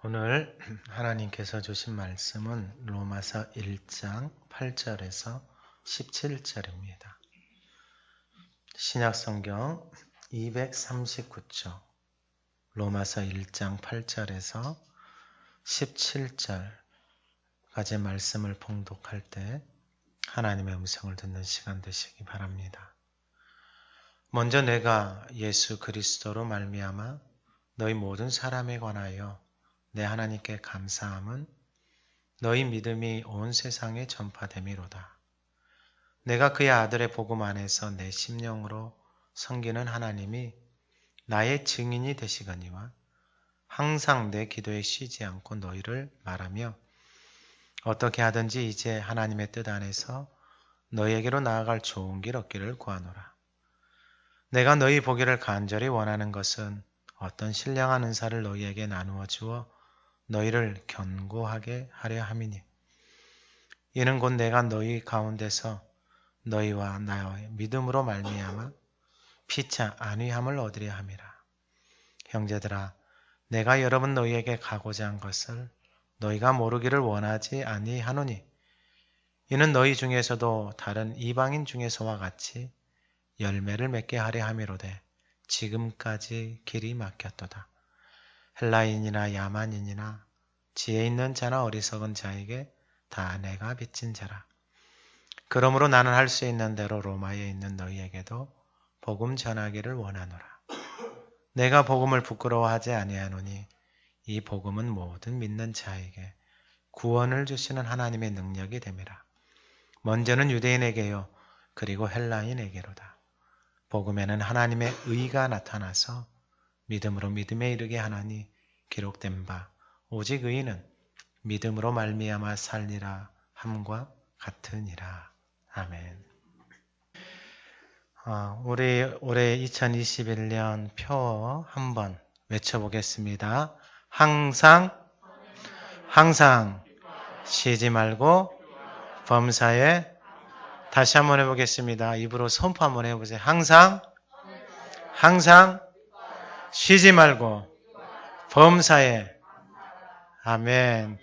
오늘 하나님께서 주신 말씀은 로마서 1장 8절에서 17절입니다. 신약성경 239쪽 로마서 1장 8절에서 17절까지 말씀을 봉독할 때 하나님의 음성을 듣는 시간 되시기 바랍니다. 먼저 내가 예수 그리스도로 말미암아 너희 모든 사람에 관하여 내 하나님께 감사함은 너희 믿음이 온 세상에 전파됨이로다. 내가 그의 아들의 복음 안에서 내 심령으로 섬기는 하나님이 나의 증인이 되시거니와 항상 내 기도에 쉬지 않고 너희를 말하며 어떻게 하든지 이제 하나님의 뜻 안에서 너희에게로 나아갈 좋은 길 얻기를 구하노라. 내가 너희 보기를 간절히 원하는 것은 어떤 신령한 은사를 너희에게 나누어 주어 너희를 견고하게 하려 함이니 이는 곧 내가 너희 가운데서 너희와 나의 믿음으로 말미암아 피차 안위함을 얻으려 함이라. 형제들아, 내가 여러분 너희에게 가고자 한 것을 너희가 모르기를 원하지 아니하노니 이는 너희 중에서도 다른 이방인 중에서와 같이 열매를 맺게 하려 함이로되 지금까지 길이 막혔도다. 헬라인이나 야만인이나 지혜 있는 자나 어리석은 자에게 다 내가 빚진 자라. 그러므로 나는 할 수 있는 대로 로마에 있는 너희에게도 복음 전하기를 원하노라. 내가 복음을 부끄러워하지 아니하노니 이 복음은 모든 믿는 자에게 구원을 주시는 하나님의 능력이 됨이라. 먼저는 유대인에게요 그리고 헬라인에게로다. 복음에는 하나님의 의가 나타나서 믿음으로 믿음에 이르게 하나니 기록된 바 오직 의인은 믿음으로 말미암아 살리라 함과 같으니라. 아멘. 우리 올해 2021년 표 한번 외쳐보겠습니다. 항상 쉬지 말고 범사에 다시 한번 해보겠습니다. 입으로 선포 한번 해보세요. 항상 쉬지 말고 범사에. 아멘.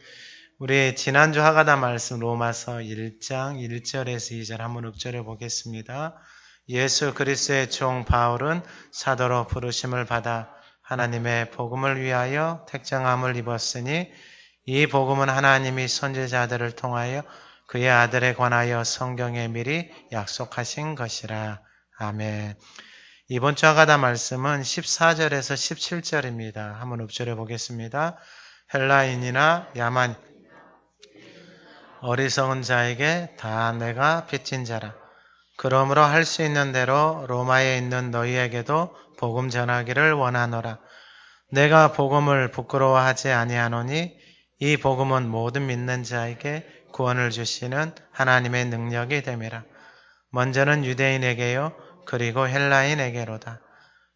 우리 지난주 하가다 말씀 로마서 1장 1절에서 2절 한번 읊조려 보겠습니다. 예수 그리스도의 종 바울은 사도로 부르심을 받아 하나님의 복음을 위하여 택정함을 입었으니 이 복음은 하나님이 선지자들을 통하여 그의 아들에 관하여 성경에 미리 약속하신 것이라. 아멘. 이번 주 하가다 말씀은 14절에서 17절입니다. 한번 읊조려 보겠습니다. 헬라인이나 야만 어리석은 자에게 다 내가 빚진 자라. 그러므로 할 수 있는 대로 로마에 있는 너희에게도 복음 전하기를 원하노라. 내가 복음을 부끄러워하지 아니하노니 이 복음은 모든 믿는 자에게 구원을 주시는 하나님의 능력이 됨이라. 먼저는 유대인에게요 그리고 헬라인에게로다.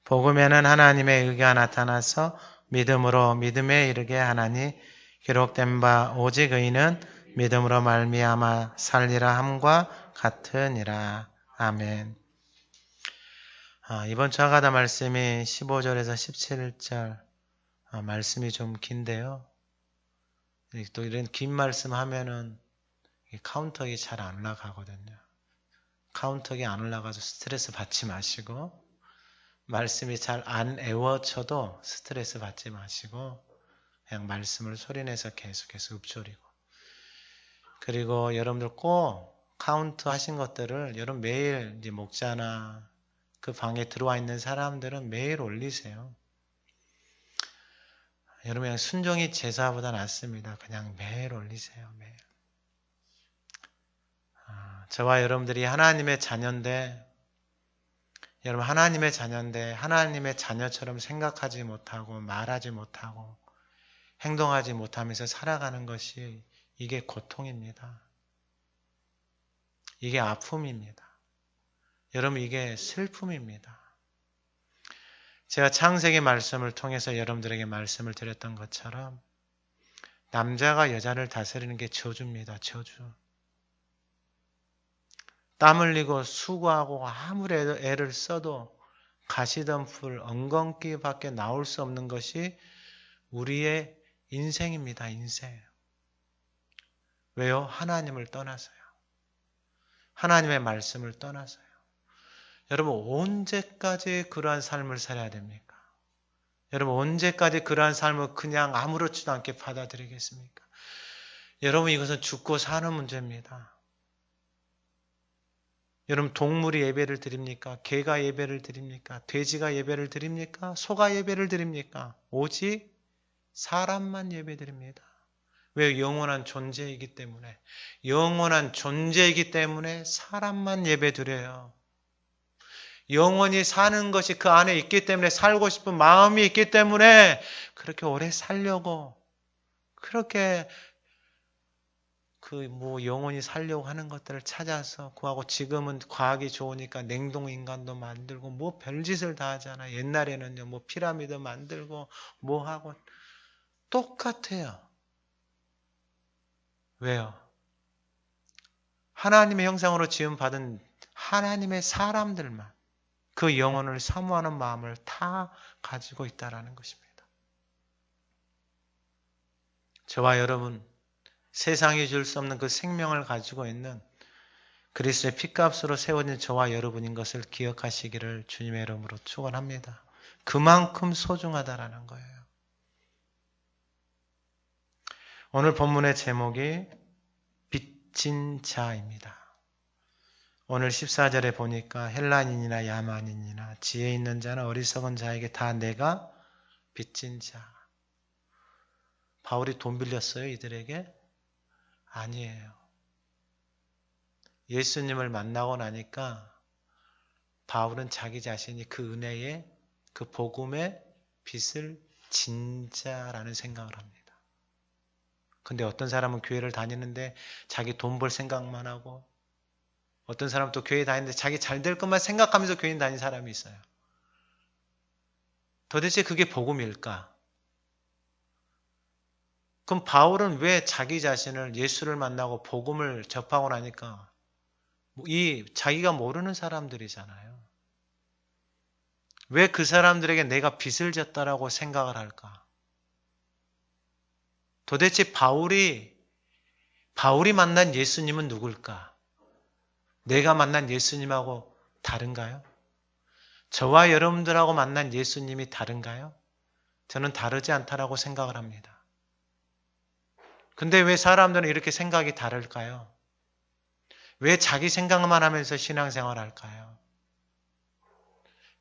복음에는 하나님의 의가 나타나서 믿음으로 믿음에 이르게 하나니 기록된 바 오직 의인은 믿음으로 말미암아 살리라 함과 같으니라. 아멘. 이번 주 하가다 말씀이 15절에서 17절 말씀이 좀 긴데요. 또 이런 긴 말씀 하면은 카운터기 잘 안 올라가거든요. 카운터기 안 올라가서 스트레스 받지 마시고 말씀이 잘 안 애워쳐도 스트레스 받지 마시고 그냥 말씀을 소리내서 계속해서 읊조리고 그리고 여러분들 꼭 카운트 하신 것들을 여러분 매일 이제 목자나 그 방에 들어와 있는 사람들은 매일 올리세요. 여러분 그냥 순종이 제사보다 낫습니다. 그냥 매일 올리세요. 매일. 저와 여러분들이 하나님의 자녀인데 여러분 하나님의 자녀인데 하나님의 자녀처럼 생각하지 못하고 말하지 못하고 행동하지 못하면서 살아가는 것이 이게 고통입니다. 이게 아픔입니다. 여러분 이게 슬픔입니다. 제가 창세기 말씀을 통해서 여러분들에게 말씀을 드렸던 것처럼 남자가 여자를 다스리는 게 저주입니다. 저주. 땀 흘리고 수고하고 아무리 애를 써도 가시덤불 엉겅퀴밖에 나올 수 없는 것이 우리의 인생입니다. 인생. 왜요? 하나님을 떠나서요. 하나님의 말씀을 떠나서요. 여러분 언제까지 그러한 삶을 살아야 됩니까? 여러분 언제까지 그러한 삶을 그냥 아무렇지도 않게 받아들이겠습니까? 여러분 이것은 죽고 사는 문제입니다. 여러분 동물이 예배를 드립니까? 개가 예배를 드립니까? 돼지가 예배를 드립니까? 소가 예배를 드립니까? 오직 사람만 예배 드립니다. 왜? 영원한 존재이기 때문에. 영원한 존재이기 때문에 사람만 예배 드려요. 영원히 사는 것이 그 안에 있기 때문에 살고 싶은 마음이 있기 때문에 그렇게 오래 살려고 그렇게 영원히 살려고 하는 것들을 찾아서 구하고 지금은 과학이 좋으니까 냉동 인간도 만들고 뭐 별짓을 다 하잖아. 옛날에는요 뭐 피라미드 만들고 뭐 하고 똑같아요. 왜요? 하나님의 형상으로 지음받은 하나님의 사람들만 그 영혼을 사모하는 마음을 다 가지고 있다라는 것입니다. 저와 여러분 세상이 줄 수 없는 그 생명을 가지고 있는 그리스도의 피값으로 세워진 저와 여러분인 것을 기억하시기를 주님의 이름으로 축원합니다. 그만큼 소중하다라는 거예요. 오늘 본문의 제목이 빚진 자입니다. 오늘 14절에 보니까 헬라인이나 야만인이나 지혜 있는 자나 어리석은 자에게 다 내가 빚진 자. 바울이 돈 빌렸어요, 이들에게? 아니에요. 예수님을 만나고 나니까 바울은 자기 자신이 그 은혜의 그 복음의 빚을 진 자라는 생각을 합니다. 근데 어떤 사람은 교회를 다니는데 자기 돈 벌 생각만 하고 어떤 사람은 또 교회 다니는데 자기 잘 될 것만 생각하면서 교회 다니는 사람이 있어요. 도대체 그게 복음일까? 그럼 바울은 왜 자기 자신을 예수를 만나고 복음을 접하고 나니까 자기가 모르는 사람들이잖아요. 왜 그 사람들에게 내가 빚을 졌다라고 생각을 할까? 도대체 바울이 만난 예수님은 누굴까? 내가 만난 예수님하고 다른가요? 저와 여러분들하고 만난 예수님이 다른가요? 저는 다르지 않다라고 생각을 합니다. 근데 왜 사람들은 이렇게 생각이 다를까요? 왜 자기 생각만 하면서 신앙생활 할까요?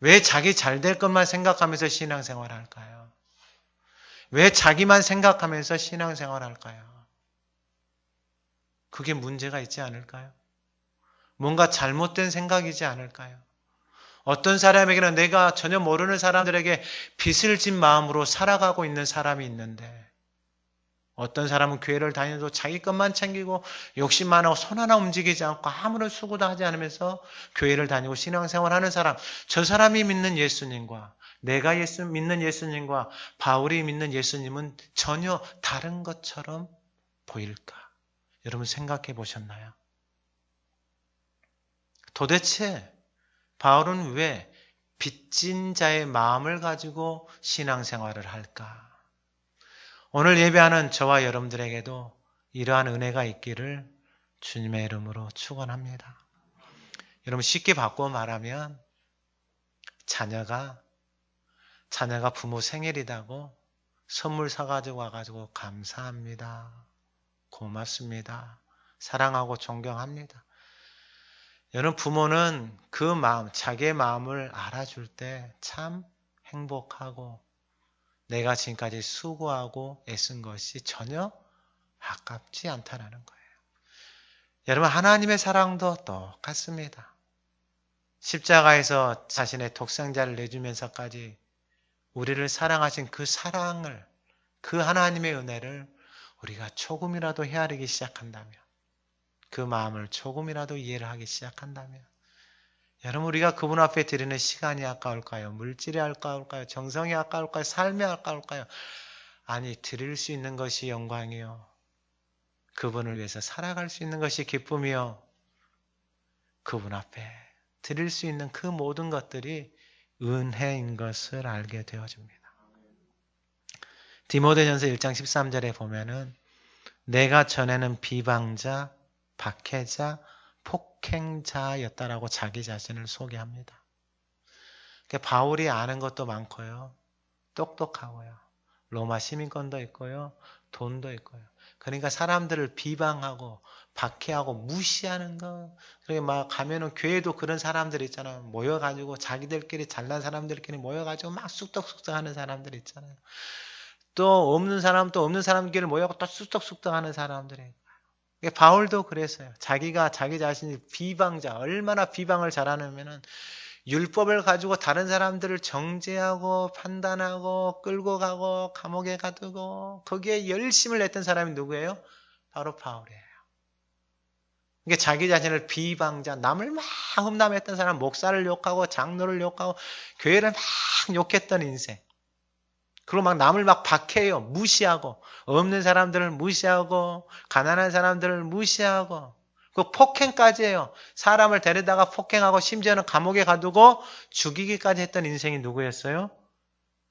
왜 자기 잘 될 것만 생각하면서 신앙생활 할까요? 왜 자기만 생각하면서 신앙생활 할까요? 그게 문제가 있지 않을까요? 뭔가 잘못된 생각이지 않을까요? 어떤 사람에게는 내가 전혀 모르는 사람들에게 빚을 진 마음으로 살아가고 있는 사람이 있는데 어떤 사람은 교회를 다니면서 자기 것만 챙기고 욕심만 하고 손 하나 움직이지 않고 아무런 수고도 하지 않으면서 교회를 다니고 신앙생활하는 사람, 저 사람이 믿는 예수님과 내가 믿는 예수님과 바울이 믿는 예수님은 전혀 다른 것처럼 보일까? 여러분 생각해 보셨나요? 도대체 바울은 왜 빚진 자의 마음을 가지고 신앙생활을 할까? 오늘 예배하는 저와 여러분들에게도 이러한 은혜가 있기를 주님의 이름으로 축원합니다. 여러분 쉽게 바꿔 말하면 자녀가 부모 생일이라고 선물 사가지고 와가지고 감사합니다. 고맙습니다. 사랑하고 존경합니다. 여러분 부모는 그 마음, 자기의 마음을 알아줄 때 참 행복하고 내가 지금까지 수고하고 애쓴 것이 전혀 아깝지 않다는 거예요. 여러분 하나님의 사랑도 똑같습니다. 십자가에서 자신의 독생자를 내주면서까지 우리를 사랑하신 그 사랑을, 그 하나님의 은혜를 우리가 조금이라도 헤아리기 시작한다면, 그 마음을 조금이라도 이해를 하기 시작한다면 여러분 우리가 그분 앞에 드리는 시간이 아까울까요? 물질이 아까울까요? 정성이 아까울까요? 삶이 아까울까요? 아니 드릴 수 있는 것이 영광이요. 그분을 위해서 살아갈 수 있는 것이 기쁨이요. 그분 앞에 드릴 수 있는 그 모든 것들이 은혜인 것을 알게 되어집니다. 디모데전서 1장 13절에 보면은 내가 전에는 비방자, 박해자, 폭행자였다라고 자기 자신을 소개합니다. 그러니까 바울이 아는 것도 많고요. 똑똑하고요. 로마 시민권도 있고요. 돈도 있고요. 그러니까 사람들을 비방하고 박해하고 무시하는 거. 그리고 막 가면은 교회도 그런 사람들 있잖아요. 모여가지고 자기들끼리 잘난 사람들끼리 모여가지고 막 쑥덕쑥덕 하는 사람들 있잖아요. 또 없는 사람 또 없는 사람끼리 모여서 또 쑥덕쑥덕 하는 사람들이. 바울도 그랬어요. 자기가 자기 자신이 비방자, 얼마나 비방을 잘하냐면은 율법을 가지고 다른 사람들을 정죄하고 판단하고 끌고 가고 감옥에 가두고 거기에 열심을 냈던 사람이 누구예요? 바로 바울이에요. 이게 자기 자신을 비방자, 남을 막 험담했던 사람, 목사를 욕하고 장로를 욕하고 교회를 막 욕했던 인생. 그리고 막 남을 막 박해요. 무시하고 없는 사람들을 무시하고 가난한 사람들을 무시하고 그 폭행까지 해요. 사람을 데려다가 폭행하고 심지어는 감옥에 가두고 죽이기까지 했던 인생이 누구였어요?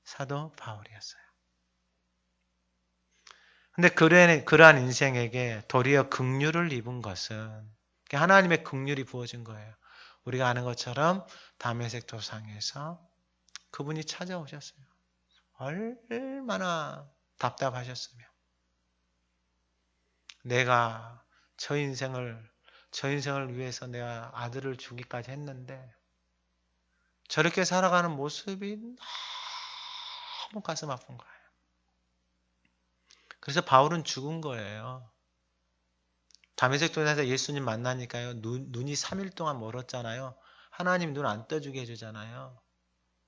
사도 바울이었어요. 근데 그러한 인생에게 도리어 긍휼을 입은 것은 하나님의 긍휼이 부어진 거예요. 우리가 아는 것처럼 다메섹 도상에서 그분이 찾아오셨어요. 얼마나 답답하셨으며 내가 저 인생을 위해서 내가 아들을 주기까지 했는데 저렇게 살아가는 모습이 너무 가슴 아픈 거예요. 그래서 바울은 죽은 거예요. 다메섹 도상에서 예수님 만나니까요. 눈이 3일 동안 멀었잖아요. 하나님 눈 안 떠주게 해주잖아요.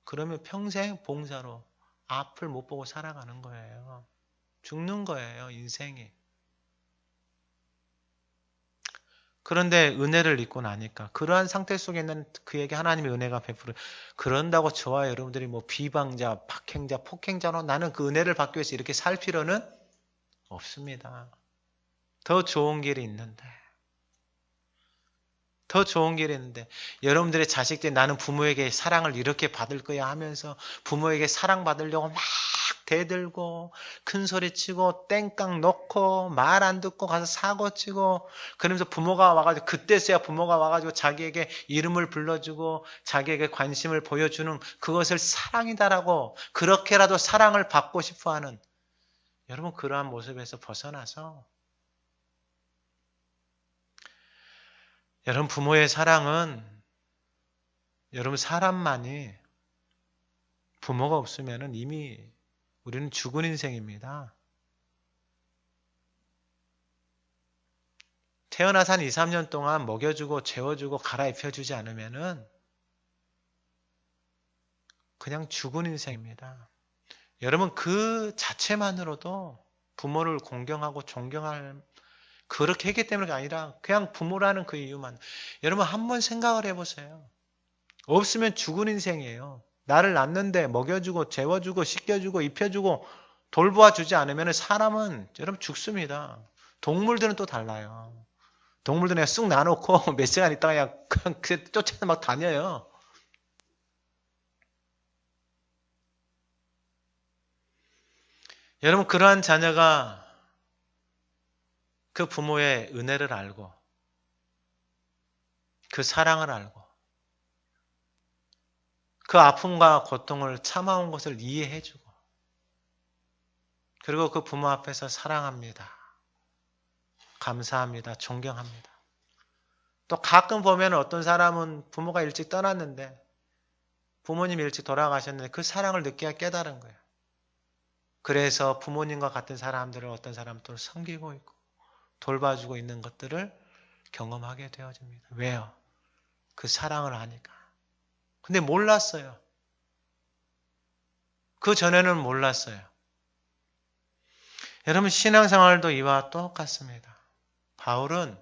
그러면 평생 봉사로 앞을 못 보고 살아가는 거예요. 죽는 거예요, 인생이. 그런데 은혜를 입고 나니까 그러한 상태 속에 있는 그에게 하나님의 은혜가 베풀어. 그런다고 저와 여러분들이 뭐 비방자, 박행자, 폭행자로 나는 그 은혜를 받기 위해서 이렇게 살 필요는 없습니다. 더 좋은 길이 있는데. 더 좋은 길이 있는데 여러분들의 자식들이 나는 부모에게 사랑을 이렇게 받을 거야 하면서 부모에게 사랑받으려고 막 대들고 큰 소리 치고 땡깡 놓고 말 안 듣고 가서 사고 치고 그러면서 부모가 와가지고 그때서야 부모가 와가지고 자기에게 이름을 불러주고 자기에게 관심을 보여주는 그것을 사랑이다라고 그렇게라도 사랑을 받고 싶어하는 여러분 그러한 모습에서 벗어나서 여러분 부모의 사랑은 여러분 사람만이 부모가 없으면 이미 우리는 죽은 인생입니다. 태어나서 한 2, 3년 동안 먹여주고 재워주고 갈아입혀주지 않으면 그냥 죽은 인생입니다. 여러분 그 자체만으로도 부모를 공경하고 존경할 그렇게 했기 때문이 아니라 그냥 부모라는 그 이유만 여러분 한번 생각을 해보세요. 없으면 죽은 인생이에요. 나를 낳는데 먹여주고 재워주고 씻겨주고 입혀주고 돌보아주지 않으면 사람은 여러분 죽습니다. 동물들은 또 달라요. 동물들은 그냥 쑥 놔놓고 몇 시간 있다가 그냥 쫓아서 막 다녀요. 여러분 그러한 자녀가 그 부모의 은혜를 알고 그 사랑을 알고 그 아픔과 고통을 참아온 것을 이해해주고 그리고 그 부모 앞에서 사랑합니다. 감사합니다. 존경합니다. 또 가끔 보면 어떤 사람은 부모가 일찍 떠났는데 부모님이 일찍 돌아가셨는데 그 사랑을 늦게 깨달은 거예요. 그래서 부모님과 같은 사람들을 어떤 사람도 섬기고 있고 돌봐주고 있는 것들을 경험하게 되어집니다. 왜요? 그 사랑을 아니까. 근데 몰랐어요. 그 전에는 몰랐어요. 여러분 신앙생활도 이와 똑같습니다. 바울은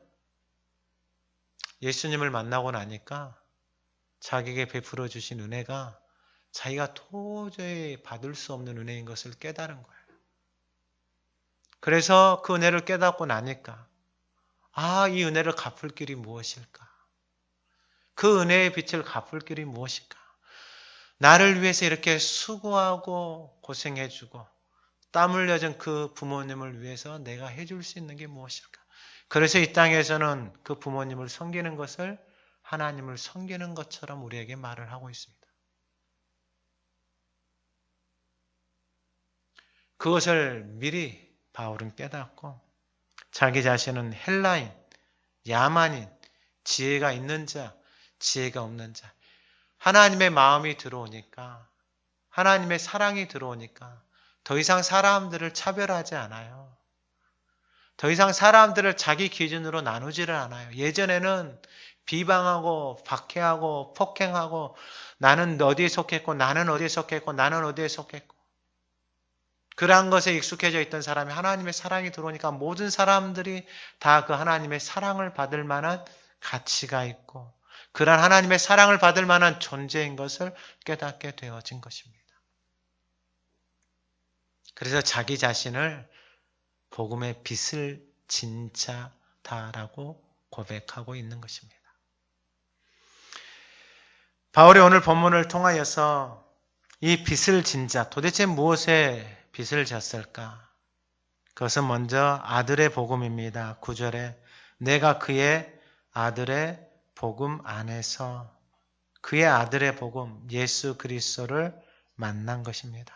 예수님을 만나고 나니까 자기에게 베풀어 주신 은혜가 자기가 도저히 받을 수 없는 은혜인 것을 깨달은 거예요. 그래서 그 은혜를 깨닫고 나니까 이 은혜를 갚을 길이 무엇일까? 그 은혜의 빛을 갚을 길이 무엇일까? 나를 위해서 이렇게 수고하고 고생해주고 땀 흘려준 그 부모님을 위해서 내가 해줄 수 있는 게 무엇일까? 그래서 이 땅에서는 그 부모님을 섬기는 것을 하나님을 섬기는 것처럼 우리에게 말을 하고 있습니다. 그것을 미리 바울은 깨닫고 자기 자신은 헬라인, 야만인, 지혜가 있는 자, 지혜가 없는 자. 하나님의 마음이 들어오니까, 하나님의 사랑이 들어오니까 더 이상 사람들을 차별하지 않아요. 더 이상 사람들을 자기 기준으로 나누지를 않아요. 예전에는 비방하고 박해하고 폭행하고 나는 어디에 속했고 나는 어디에 속했고 나는 어디에 속했고 그러한 것에 익숙해져 있던 사람이 하나님의 사랑이 들어오니까 모든 사람들이 다 그 하나님의 사랑을 받을 만한 가치가 있고 그러한 하나님의 사랑을 받을 만한 존재인 것을 깨닫게 되어진 것입니다. 그래서 자기 자신을 복음의 빛을 진 자다라고 고백하고 있는 것입니다. 바울이 오늘 본문을 통하여서 이 빛을 진 자, 도대체 무엇에 빛을 졌을까? 그것은 먼저 아들의 복음입니다. 9절에 내가 그의 아들의 복음 안에서 그의 아들의 복음 예수 그리스도를 만난 것입니다.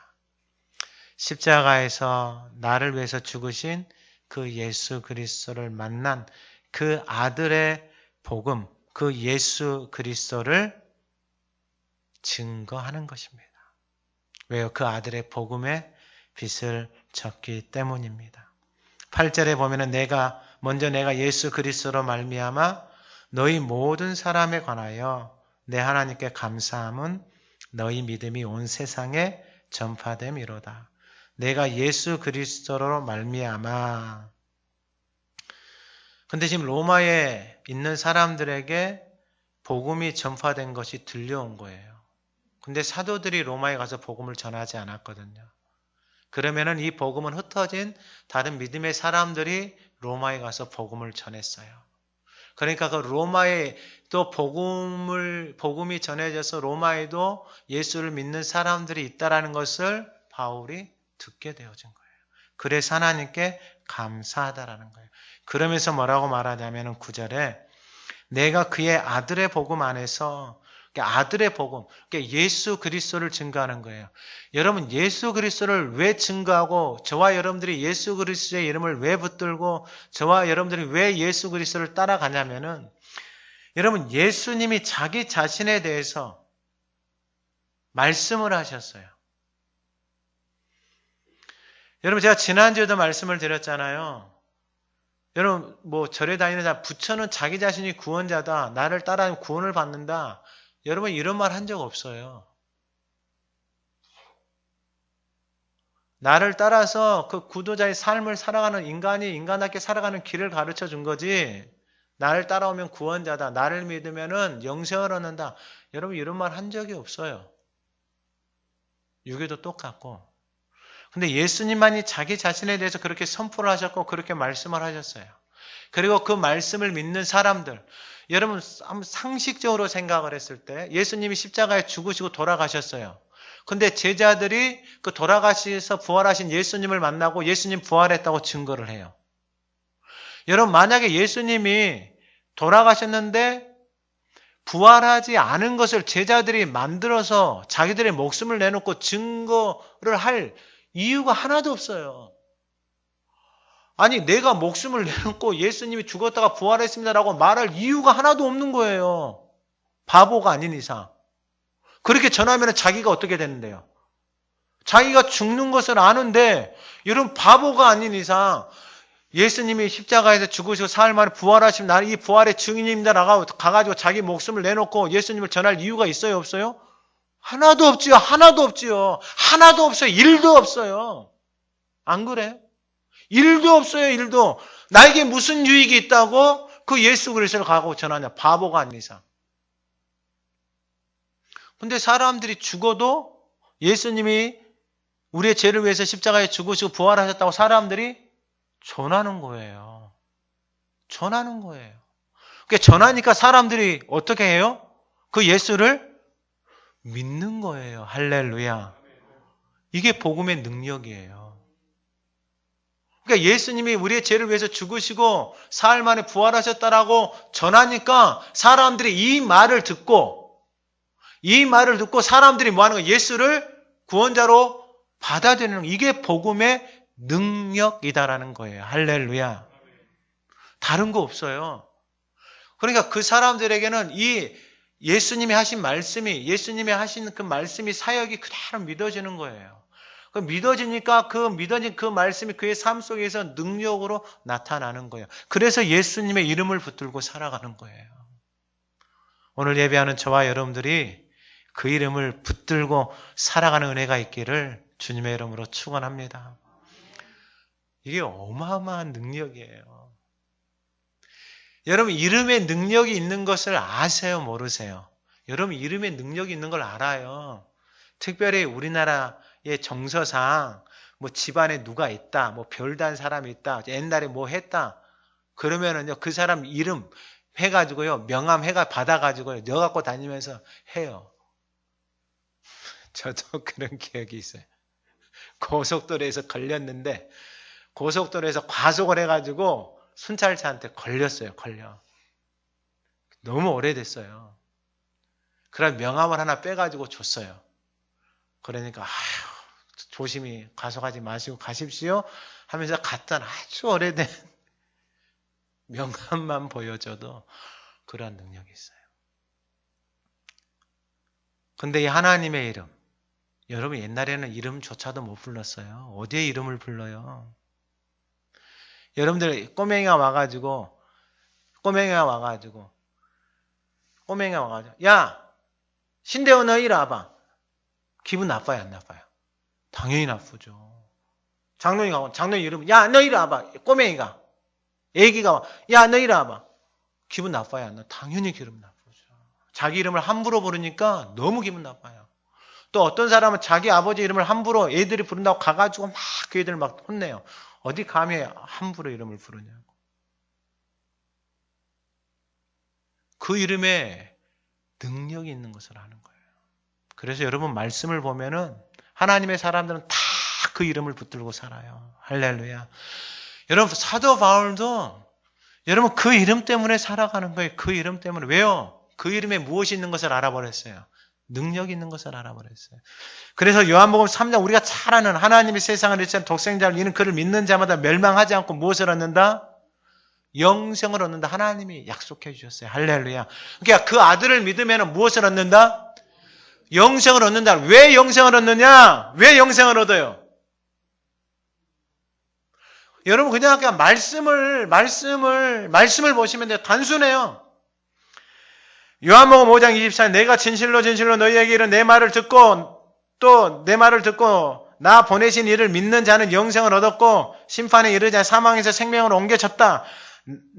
십자가에서 나를 위해서 죽으신 그 예수 그리스도를 만난 그 아들의 복음, 그 예수 그리스도를 증거하는 것입니다. 왜요? 그 아들의 복음에 빛을 졌기 때문입니다. 8절에 보면은 내가 예수 그리스도로 말미암아 너희 모든 사람에 관하여 내 하나님께 감사함은 너희 믿음이 온 세상에 전파됨이로다. 내가 예수 그리스도로 말미암아. 근데 지금 로마에 있는 사람들에게 복음이 전파된 것이 들려온 거예요. 근데 사도들이 로마에 가서 복음을 전하지 않았거든요. 그러면은 이 복음은 흩어진 다른 믿음의 사람들이 로마에 가서 복음을 전했어요. 그러니까 그 로마에 또 복음이 전해져서 로마에도 예수를 믿는 사람들이 있다라는 것을 바울이 듣게 되어진 거예요. 그래서 하나님께 감사하다라는 거예요. 그러면서 뭐라고 말하냐면은 9절에 내가 그의 아들의 복음 안에서 아들의 복음, 예수 그리스도를 증거하는 거예요. 여러분 예수 그리스도를 왜 증거하고 저와 여러분들이 예수 그리스도의 이름을 왜 붙들고 저와 여러분들이 왜 예수 그리스도를 따라가냐면은 여러분 예수님이 자기 자신에 대해서 말씀을 하셨어요. 여러분 제가 지난주에도 말씀을 드렸잖아요. 여러분 절에 다니는 자 부처는 자기 자신이 구원자다. 나를 따라 구원을 받는다. 여러분 이런 말 한 적 없어요. 나를 따라서 그 구도자의 삶을 살아가는 인간이 인간답게 살아가는 길을 가르쳐 준 거지. 나를 따라오면 구원자다. 나를 믿으면은 영생을 얻는다. 여러분 이런 말 한 적이 없어요. 유교도 똑같고. 근데 예수님만이 자기 자신에 대해서 그렇게 선포를 하셨고 그렇게 말씀을 하셨어요. 그리고 그 말씀을 믿는 사람들, 여러분 상식적으로 생각을 했을 때 예수님이 십자가에 죽으시고 돌아가셨어요. 근데 제자들이 그 돌아가셔서 부활하신 예수님을 만나고 예수님 부활했다고 증거를 해요. 여러분 만약에 예수님이 돌아가셨는데 부활하지 않은 것을 제자들이 만들어서 자기들의 목숨을 내놓고 증거를 할 이유가 하나도 없어요. 아니 내가 목숨을 내놓고 예수님이 죽었다가 부활했습니다라고 말할 이유가 하나도 없는 거예요. 바보가 아닌 이상. 그렇게 전하면 자기가 어떻게 되는데요? 자기가 죽는 것을 아는데 이런 바보가 아닌 이상 예수님이 십자가에서 죽으시고 사흘 만에 부활하시면 나는 이 부활의 증인입니다 라고 가가지고 자기 목숨을 내놓고 예수님을 전할 이유가 있어요? 없어요? 하나도 없지요. 하나도 없지요. 하나도 없어요. 1도 없어요. 안 그래? 1도 없어요. 1도. 나에게 무슨 유익이 있다고 그 예수 그리스도를 가고 전하냐. 바보가 아닌 이상. 근데 사람들이 죽어도 예수님이 우리의 죄를 위해서 십자가에 죽으시고 부활하셨다고 사람들이 전하는 거예요. 전하는 거예요. 그러니까 전하니까 사람들이 어떻게 해요? 그 예수를 믿는 거예요. 할렐루야. 이게 복음의 능력이에요. 그러니까 예수님이 우리의 죄를 위해서 죽으시고 사흘 만에 부활하셨다라고 전하니까 사람들이 이 말을 듣고 사람들이 뭐 하는 거예요? 예수를 구원자로 받아들이는 거예요. 이게 복음의 능력이다라는 거예요. 할렐루야. 다른 거 없어요. 그러니까 그 사람들에게는 이 예수님이 하신 말씀이, 예수님이 하신 그 말씀이 사역이 그대로 믿어지는 거예요. 믿어지니까 믿어진 그 말씀이 그의 삶 속에서 능력으로 나타나는 거예요. 그래서 예수님의 이름을 붙들고 살아가는 거예요. 오늘 예배하는 저와 여러분들이 그 이름을 붙들고 살아가는 은혜가 있기를 주님의 이름으로 축원합니다. 이게 어마어마한 능력이에요. 여러분, 이름에 능력이 있는 것을 아세요? 모르세요? 여러분, 이름에 능력이 있는 걸 알아요. 특별히 우리나라의 정서상 뭐 집안에 누가 있다, 뭐 별단 사람이 있다, 옛날에 뭐 했다, 그러면은요, 그 사람 이름 해가지고요, 명함 받아가지고요, 넣어갖고 다니면서 해요. 저도 그런 기억이 있어요. 고속도로에서 걸렸는데, 고속도로에서 과속을 해가지고 순찰차한테 걸렸어요. 너무 오래됐어요. 그런 명함을 하나 빼가지고 줬어요. 그러니까 조심히 과속하지 마시고 가십시오 하면서 갔던 아주 오래된 명함만 보여줘도 그런 능력이 있어요. 근데 이 하나님의 이름, 여러분 옛날에는 이름조차도 못 불렀어요. 어디에 이름을 불러요? 여러분들 꼬맹이가 와가지고 야, 신대호 너 이리 와봐. 기분 나빠요, 안 나빠요? 당연히 나쁘죠. 장로님 이름, 야, 너 이리 와봐. 꼬맹이가, 애기가 와. 야, 너 이리 와봐. 기분 나빠요, 안 나빠요? 당연히 기분 나쁘죠. 자기 이름을 함부로 부르니까 너무 기분 나빠요. 또 어떤 사람은 자기 아버지 이름을 함부로 애들이 부른다고 가가지고 막 그 애들 막 혼내요. 어디 감히 함부로 이름을 부르냐고. 그 이름에 능력이 있는 것을 아는 거예요. 그래서 여러분 말씀을 보면은 하나님의 사람들은 다 그 이름을 붙들고 살아요. 할렐루야. 여러분 사도 바울도 여러분 그 이름 때문에 살아가는 거예요. 그 이름 때문에. 왜요? 그 이름에 무엇이 있는 것을 알아버렸어요. 능력이 있는 것을 알아버렸어요. 그래서 요한복음 3장 우리가 잘 아는 하나님이 세상을 이처럼 독생자를 이는 그를 믿는 자마다 멸망하지 않고 무엇을 얻는다? 영생을 얻는다. 하나님이 약속해 주셨어요. 할렐루야. 그러니까 그 아들을 믿으면 무엇을 얻는다? 영생을 얻는다. 왜 영생을 얻느냐? 왜 영생을 얻어요? 여러분 그냥 말씀을 보시면 돼요. 단순해요. 요한복음 5장 24절 내가 진실로 너희에게 이른 내 말을 듣고 또 내 말을 듣고 나 보내신 이를 믿는 자는 영생을 얻었고 심판에 이르지 않아 사망에서 생명으로 옮겨졌다.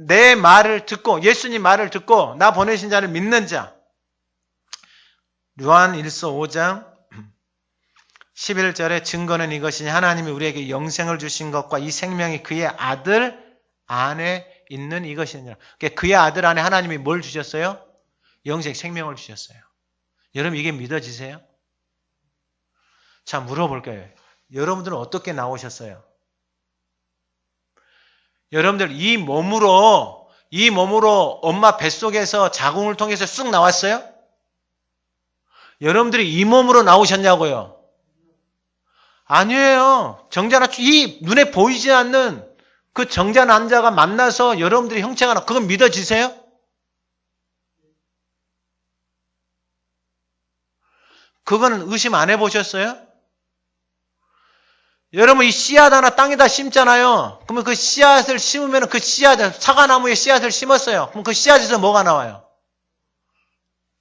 내 말을 듣고 예수님 말을 듣고 나 보내신 자를 믿는 자. 요한 1서 5장 11절의 증거는 이것이니 하나님이 우리에게 영생을 주신 것과 이 생명이 그의 아들 안에 있는 이것이니라. 그의 아들 안에 하나님이 뭘 주셨어요? 영생 생명을 주셨어요. 여러분 이게 믿어지세요? 자 물어볼게요. 여러분들은 어떻게 나오셨어요? 여러분들 이 몸으로 엄마 뱃속에서 자궁을 통해서 쑥 나왔어요? 여러분들이 이 몸으로 나오셨냐고요? 아니에요. 이 눈에 보이지 않는 그 정자 난자가 만나서 여러분들이 형체가 나. 그건 믿어지세요? 그거는 의심 안 해보셨어요? 여러분 이 씨앗 하나 땅에다 심잖아요. 그러면 그 씨앗을 심으면 그 씨앗을 사과나무에 씨앗을 심었어요. 그럼 그 씨앗에서 뭐가 나와요?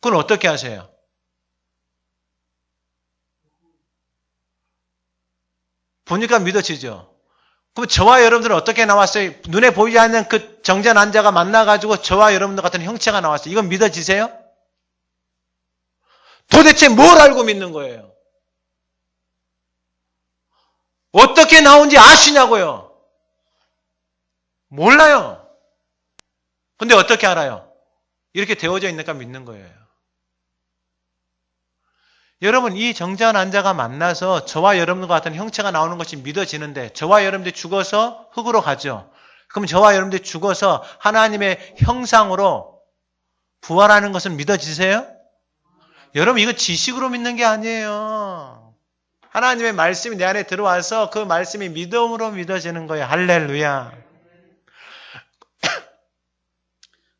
그건 어떻게 하세요? 보니까 믿어지죠? 그럼 저와 여러분들은 어떻게 나왔어요? 눈에 보이지 않는 그 정자 난자가 만나가지고 저와 여러분들 같은 형체가 나왔어요. 이건 믿어지세요? 도대체 뭘 알고 믿는 거예요? 어떻게 나온지 아시냐고요? 몰라요. 근데 어떻게 알아요? 이렇게 되어져 있으니까 믿는 거예요. 여러분, 이 정죄한 환자가 만나서 저와 여러분과 같은 형체가 나오는 것이 믿어지는데 저와 여러분들이 죽어서 흙으로 가죠. 그럼 저와 여러분들이 죽어서 하나님의 형상으로 부활하는 것은 믿어지세요? 여러분, 이거 지식으로 믿는 게 아니에요. 하나님의 말씀이 내 안에 들어와서 그 말씀이 믿음으로 믿어지는 거예요. 할렐루야.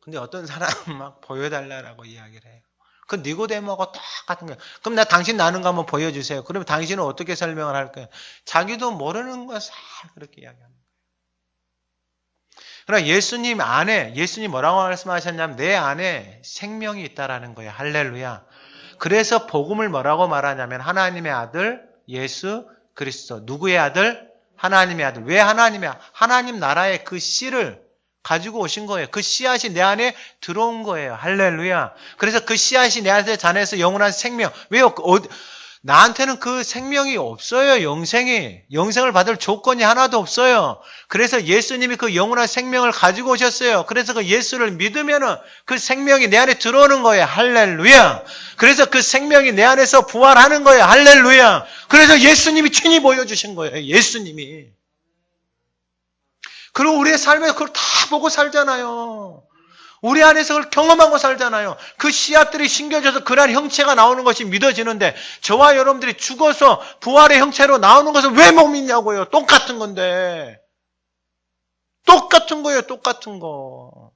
근데 어떤 사람은 막 보여달라고 이야기를 해요. 그 니고데모하고 똑같은 거예요. 그럼 당신 나는 거 한번 보여주세요. 그러면 당신은 어떻게 설명을 할까요? 자기도 모르는 것을 그렇게 이야기합니다. 그러나 예수님 안에, 예수님 뭐라고 말씀하셨냐면 내 안에 생명이 있다라는 거예요. 할렐루야. 그래서 복음을 뭐라고 말하냐면 하나님의 아들 예수 그리스도. 누구의 아들? 하나님의 아들. 왜 하나님의 아들? 하나님 나라의 그 씨를 가지고 오신 거예요. 그 씨앗이 내 안에 들어온 거예요. 할렐루야. 그래서 그 씨앗이 내 안에 자라서 영원한 생명. 왜요? 나한테는 그 생명이 없어요. 영생을 받을 조건이 하나도 없어요. 그래서 예수님이 그 영원한 생명을 가지고 오셨어요. 그래서 그 예수를 믿으면은 그 생명이 내 안에 들어오는 거예요. 할렐루야. 그래서 그 생명이 내 안에서 부활하는 거예요. 할렐루야. 그래서 예수님이 친히 보여주신 거예요. 예수님이. 그리고 우리의 삶에서 그걸 다 보고 살잖아요. 우리 안에서 그걸 경험하고 살잖아요. 그 씨앗들이 심겨져서 그러한 형체가 나오는 것이 믿어지는데 저와 여러분들이 죽어서 부활의 형체로 나오는 것을 왜 못 믿냐고요. 똑같은 건데. 똑같은 거예요. 똑같은 거.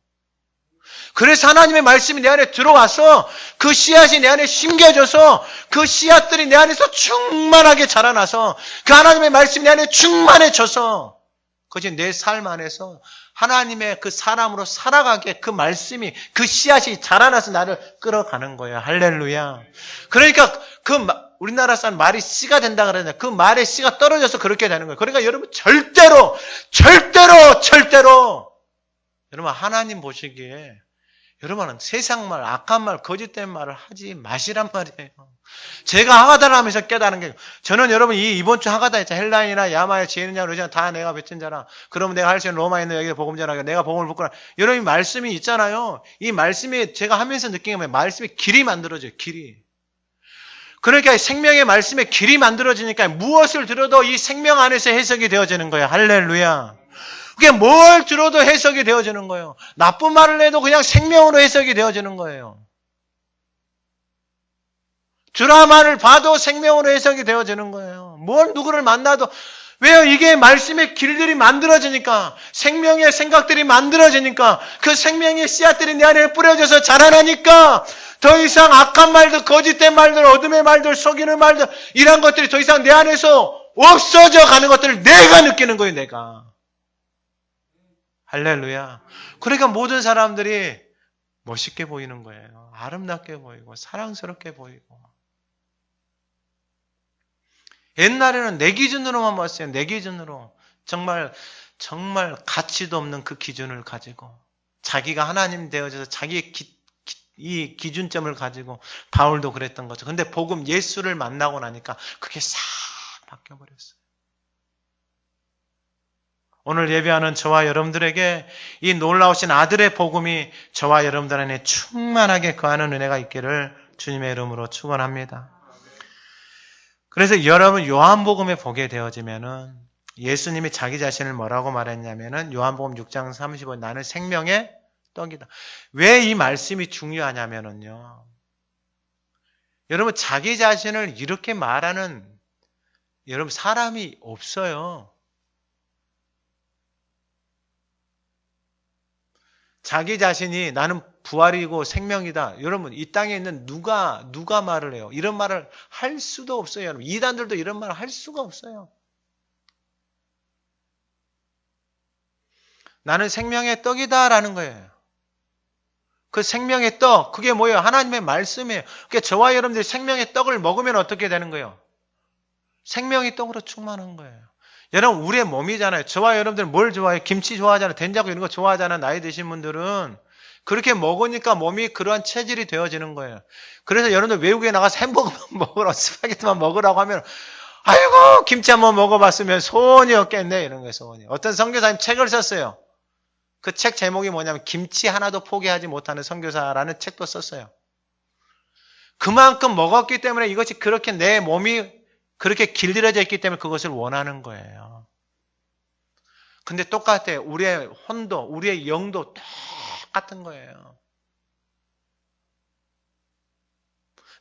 그래서 하나님의 말씀이 내 안에 들어와서 그 씨앗이 내 안에 심겨져서 그 씨앗들이 내 안에서 충만하게 자라나서 그 하나님의 말씀이 내 안에 충만해져서 그것이 내 삶 안에서 하나님의 그 사람으로 살아가게 그 말씀이 그 씨앗이 자라나서 나를 끌어가는 거예요. 할렐루야. 그러니까 그 우리나라 사람 말이 씨가 된다 그러잖아요. 그 말의 씨가 떨어져서 그렇게 되는 거예요. 그러니까 여러분 절대로 여러분 하나님 보시기에 여러분은 세상 말, 악한 말, 거짓된 말을 하지 마시란 말이에요. 제가 하가다를 하면서 깨달은 게 저는 여러분 이번 주 하가다 있잖아요. 헬라이나 야마야 지혜느냐 그러잖아요. 다 내가 뱉은 자라. 그러면 내가 할 수 있는 로마에 있는 여기에 복음 전하게 내가 복음을 붙거나 여러분 이 말씀이 있잖아요. 이 말씀이 제가 하면서 느낀 게 말씀이 길이 만들어져요. 길이. 그러니까 생명의 말씀에 길이 만들어지니까 무엇을 들어도 이 생명 안에서 해석이 되어지는 거예요. 할렐루야. 그게 뭘 들어도 해석이 되어지는 거예요. 나쁜 말을 해도 그냥 생명으로 해석이 되어지는 거예요. 드라마를 봐도 생명으로 해석이 되어지는 거예요. 누구를 만나도 왜요? 이게 말씀의 길들이 만들어지니까 생명의 생각들이 만들어지니까 그 생명의 씨앗들이 내 안에 뿌려져서 자라나니까 더 이상 악한 말들, 거짓된 말들, 어둠의 말들, 속이는 말들 이런 것들이 더 이상 내 안에서 없어져 가는 것들을 내가 느끼는 거예요. 내가. 할렐루야. 그러니까 모든 사람들이 멋있게 보이는 거예요. 아름답게 보이고 사랑스럽게 보이고. 옛날에는 내 기준으로만 봤어요. 내 기준으로. 정말 가치도 없는 그 기준을 가지고 자기가 하나님 되어져서 자기의 이 기준점을 가지고 바울도 그랬던 거죠. 근데 복음 예수를 만나고 나니까 그게 싹 바뀌어버렸어요. 오늘 예배하는 저와 여러분들에게 이 놀라우신 아들의 복음이 저와 여러분들 안에 충만하게 거하는 은혜가 있기를 주님의 이름으로 축원합니다. 그래서 여러분 요한복음에 보게 되어지면은 예수님이 자기 자신을 뭐라고 말했냐면은 요한복음 6장 35 나는 생명의 떡이다. 왜 이 말씀이 중요하냐면은요. 여러분 자기 자신을 이렇게 말하는 여러분 사람이 없어요. 자기 자신이 나는 부활이고 생명이다. 여러분 이 땅에 있는 누가 말을 해요? 이런 말을 할 수도 없어요. 여러분 이단들도 이런 말을 할 수가 없어요. 나는 생명의 떡이다라는 거예요. 그 생명의 떡 그게 뭐예요? 하나님의 말씀이에요. 그러니까 저와 여러분들이 생명의 떡을 먹으면 어떻게 되는 거예요? 생명의 떡으로 충만한 거예요. 여러분 우리의 몸이잖아요. 저와 여러분들 뭘 좋아해요? 김치 좋아하잖아요. 된장국 이런 거 좋아하잖아요. 나이 드신 분들은. 그렇게 먹으니까 몸이 그러한 체질이 되어지는 거예요. 그래서 여러분들 외국에 나가서 햄버거만 먹으라고 스파게티만 먹으라고 하면 아이고 김치 한번 먹어봤으면 소원이 없겠네 이런 거예요. 소원이. 어떤 선교사님 책을 썼어요. 그 책 제목이 뭐냐면 김치 하나도 포기하지 못하는 선교사라는 책도 썼어요. 그만큼 먹었기 때문에 이것이 그렇게 내 몸이 그렇게 길들여져 있기 때문에 그것을 원하는 거예요. 근데 똑같아요. 우리의 혼도, 우리의 영도 똑같은 거예요.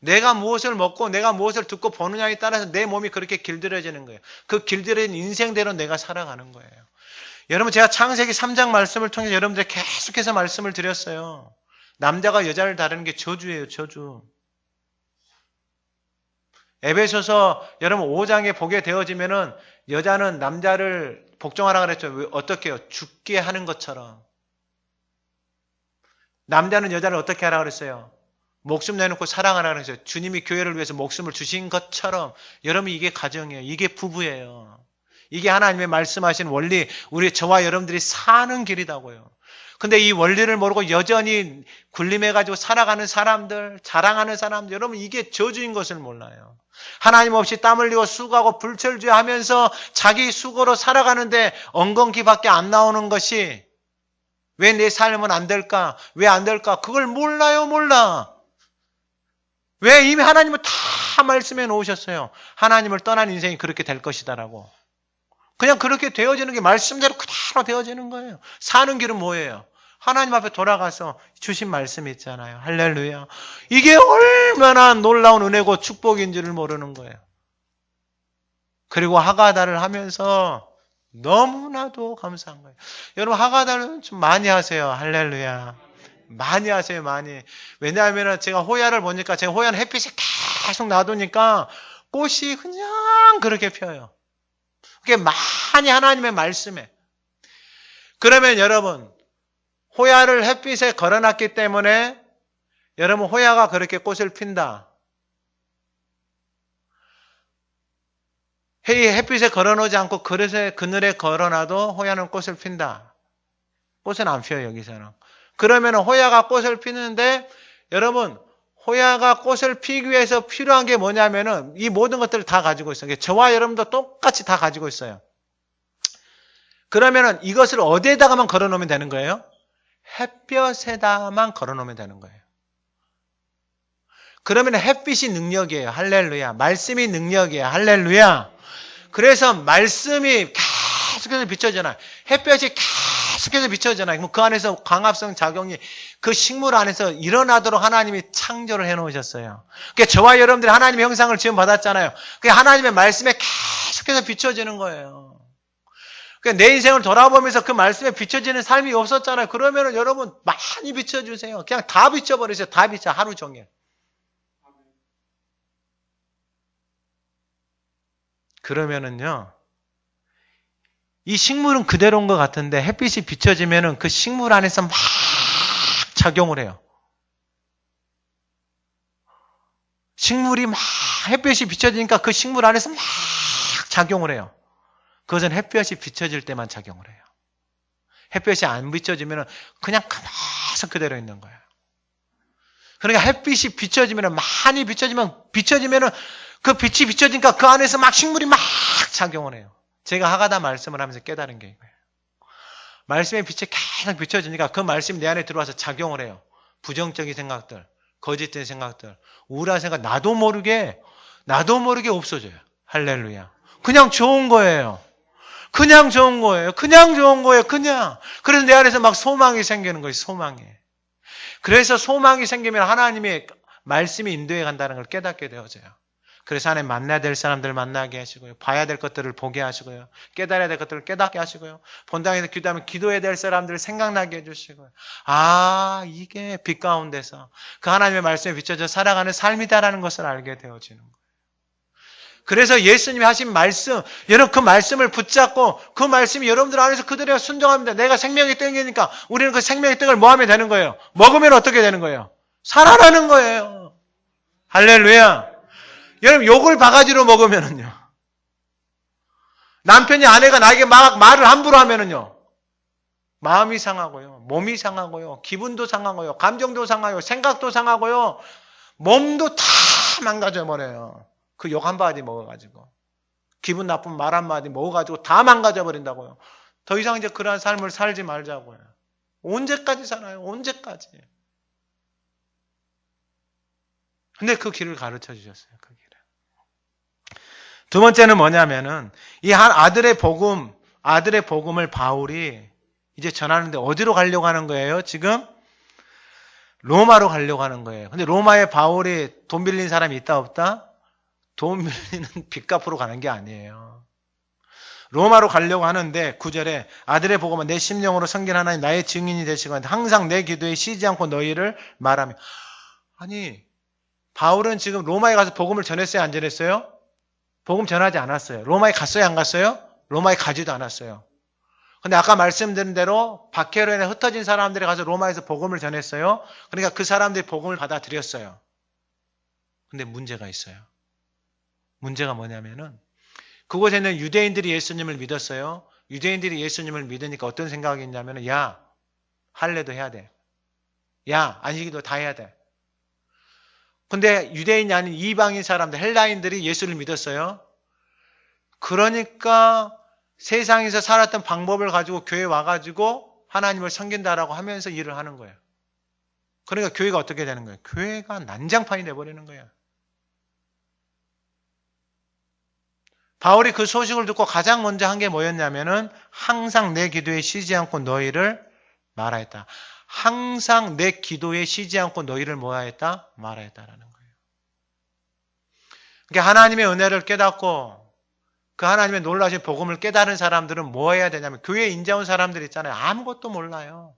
내가 무엇을 먹고 내가 무엇을 듣고 보느냐에 따라서 내 몸이 그렇게 길들여지는 거예요. 그 길들여진 인생대로 내가 살아가는 거예요. 여러분, 제가 창세기 3장 말씀을 통해서 여러분들 계속해서 말씀을 드렸어요. 남자가 여자를 다루는 게 저주예요, 저주. 에베소서 여러분 5장에 보게 되어지면은 여자는 남자를 복종하라 그랬죠. 어떻게 해요? 죽게 하는 것처럼. 남자는 여자를 어떻게 하라 그랬어요? 목숨 내놓고 사랑하라 그랬어요. 주님이 교회를 위해서 목숨을 주신 것처럼. 여러분, 이게 가정이에요. 이게 부부예요. 이게 하나님의 말씀하신 원리, 우리 저와 여러분들이 사는 길이다고요. 근데 이 원리를 모르고 여전히 군림해가지고 살아가는 사람들, 자랑하는 사람들, 여러분, 이게 저주인 것을 몰라요. 하나님 없이 땀 흘리고 수고하고 불철주야하면서 자기 수고로 살아가는데 엉겅퀴밖에 안 나오는 것이 왜 내 삶은 안 될까? 왜 안 될까? 그걸 몰라요, 몰라. 왜? 이미 하나님은 다 말씀해 놓으셨어요. 하나님을 떠난 인생이 그렇게 될 것이다라고. 그냥 그렇게 되어지는 게 말씀대로 그대로 되어지는 거예요. 사는 길은 뭐예요? 하나님 앞에 돌아가서 주신 말씀이 있잖아요. 할렐루야. 이게 얼마나 놀라운 은혜고 축복인 줄을 모르는 거예요. 그리고 하가다를 하면서 너무나도 감사한 거예요. 여러분, 하가다를 좀 많이 하세요. 할렐루야. 많이 하세요, 많이. 왜냐하면 제가 호야를 보니까 제가 호야는 햇빛이 계속 놔두니까 꽃이 그냥 그렇게 펴요. 그게 많이 하나님의 말씀에. 그러면 여러분, 호야를 햇빛에 걸어놨기 때문에 여러분, 호야가 그렇게 꽃을 핀다. 햇빛에 걸어놓지 않고 그늘에 걸어놔도 호야는 꽃을 핀다. 꽃은 안 펴요, 여기서는. 그러면 호야가 꽃을 피는데 여러분, 호야가 꽃을 피기 위해서 필요한 게 뭐냐면은 이 모든 것들을 다 가지고 있어요. 저와 여러분도 똑같이 다 가지고 있어요. 그러면은 이것을 어디에다가만 걸어놓으면 되는 거예요? 햇볕에다만 걸어놓으면 되는 거예요. 그러면 햇빛이 능력이에요. 할렐루야. 말씀이 능력이에요. 할렐루야. 그래서 말씀이 계속해서 비춰지잖아요. 햇볕이 계속해서 비춰지잖아요. 그 안에서 광합성 작용이 그 식물 안에서 일어나도록 하나님이 창조를 해놓으셨어요. 그러니까 저와 여러분들이 하나님의 형상을 지금 받았잖아요. 그게 하나님의 말씀에 계속해서 비춰지는 거예요. 그러니까 내 인생을 돌아보면서 그 말씀에 비춰지는 삶이 없었잖아요. 그러면은 여러분 많이 비춰주세요. 그냥 다 비춰버리세요. 다 비춰, 하루 종일. 그러면은요, 이 식물은 그대로인 것 같은데 햇빛이 비춰지면은 그 식물 안에서 막 작용을 해요. 식물이 막 햇볕이 비춰지니까 그 식물 안에서 막 작용을 해요. 그것은 햇볕이 비춰질 때만 작용을 해요. 햇볕이 안 비춰지면은 그냥 가만히 그대로 있는 거예요. 그러니까 햇빛이 비춰지면은 많이 비춰지면은 그 빛이 비춰지니까 그 안에서 막 식물이 막 작용을 해요. 제가 하가다 말씀을 하면서 깨달은 게 이거예요. 말씀의 빛이 계속 비춰지니까 그 말씀이 내 안에 들어와서 작용을 해요. 부정적인 생각들, 거짓된 생각들, 우울한 생각 나도 모르게 없어져요. 할렐루야. 그냥 좋은 거예요. 그냥 좋은 거예요. 그냥 좋은 거예요. 그냥. 그래서 내 안에서 막 소망이 생기는 거예요. 소망이. 그래서 소망이 생기면 하나님의 말씀이 인도해 간다는 걸 깨닫게 되어져요. 그래서 하나님 만나야 될 사람들 만나게 하시고요. 봐야 될 것들을 보게 하시고요. 깨달아야 될 것들을 깨닫게 하시고요. 본당에서 기도하면 기도해야 될 사람들을 생각나게 해주시고요. 아, 이게 빛 가운데서 그 하나님의 말씀에 비춰져 살아가는 삶이다라는 것을 알게 되어지는 거예요. 그래서 예수님이 하신 말씀, 여러분 그 말씀을 붙잡고 그 말씀이 여러분들 안에서 그대로 순종합니다. 내가 생명의 떡이니까 우리는 그 생명의 떡을 뭐 하면 되는 거예요? 먹으면 어떻게 되는 거예요? 살아나는 거예요. 할렐루야. 여러분 욕을 바가지로 먹으면은요, 남편이 아내가 나에게 막 말을 함부로 하면은요, 마음이 상하고요, 몸이 상하고요, 기분도 상하고요, 감정도 상하고요, 생각도 상하고요, 몸도 다 망가져버려요. 그 욕 한마디 먹어가지고 기분 나쁜 말 한마디 먹어가지고 다 망가져버린다고요. 더 이상 이제 그러한 삶을 살지 말자고요. 언제까지 살아요? 언제까지? 근데 그 길을 가르쳐 주셨어요. 그 길을. 두 번째는 뭐냐면은 이 한 아들의 복음을 바울이 이제 전하는데 어디로 가려고 하는 거예요? 지금 로마로 가려고 하는 거예요. 근데 로마에 바울이 돈 빌린 사람이 있다 없다? 돈 빌리는 빚 갚으러 가는 게 아니에요. 로마로 가려고 하는데 9절에 아들의 복음은 내 심령으로 섬긴 하나님 나의 증인이 되시고 항상 내 기도에 쉬지 않고 너희를 말하며. 아니 바울은 지금 로마에 가서 복음을 전했어요? 안 전했어요? 복음 전하지 않았어요. 로마에 갔어요? 안 갔어요? 로마에 가지도 않았어요. 근데 아까 말씀드린 대로 박해로 인해 흩어진 사람들이 가서 로마에서 복음을 전했어요. 그러니까 그 사람들이 복음을 받아들였어요. 근데 문제가 있어요. 문제가 뭐냐면은 그곳에 있는 유대인들이 예수님을 믿었어요. 유대인들이 예수님을 믿으니까 어떤 생각이 있냐면은 야, 할례도 해야 돼. 야, 안식일도 다 해야 돼. 근데 유대인이 아닌 이방인 사람들, 헬라인들이 예수를 믿었어요. 그러니까 세상에서 살았던 방법을 가지고 교회에 와가지고 하나님을 섬긴다라고 하면서 일을 하는 거예요. 그러니까 교회가 어떻게 되는 거예요? 교회가 난장판이 돼버리는 거예요. 바울이 그 소식을 듣고 가장 먼저 한 게 뭐였냐면은 항상 내 기도에 쉬지 않고 너희를 말하였다. 항상 내 기도에 쉬지 않고 너희를 뭐하였다? 말하였다라는 거예요. 그러니까 하나님의 은혜를 깨닫고 그 하나님의 놀라신 복음을 깨달은 사람들은 뭐 해야 되냐면 교회에 인자 온 사람들 있잖아요. 아무것도 몰라요.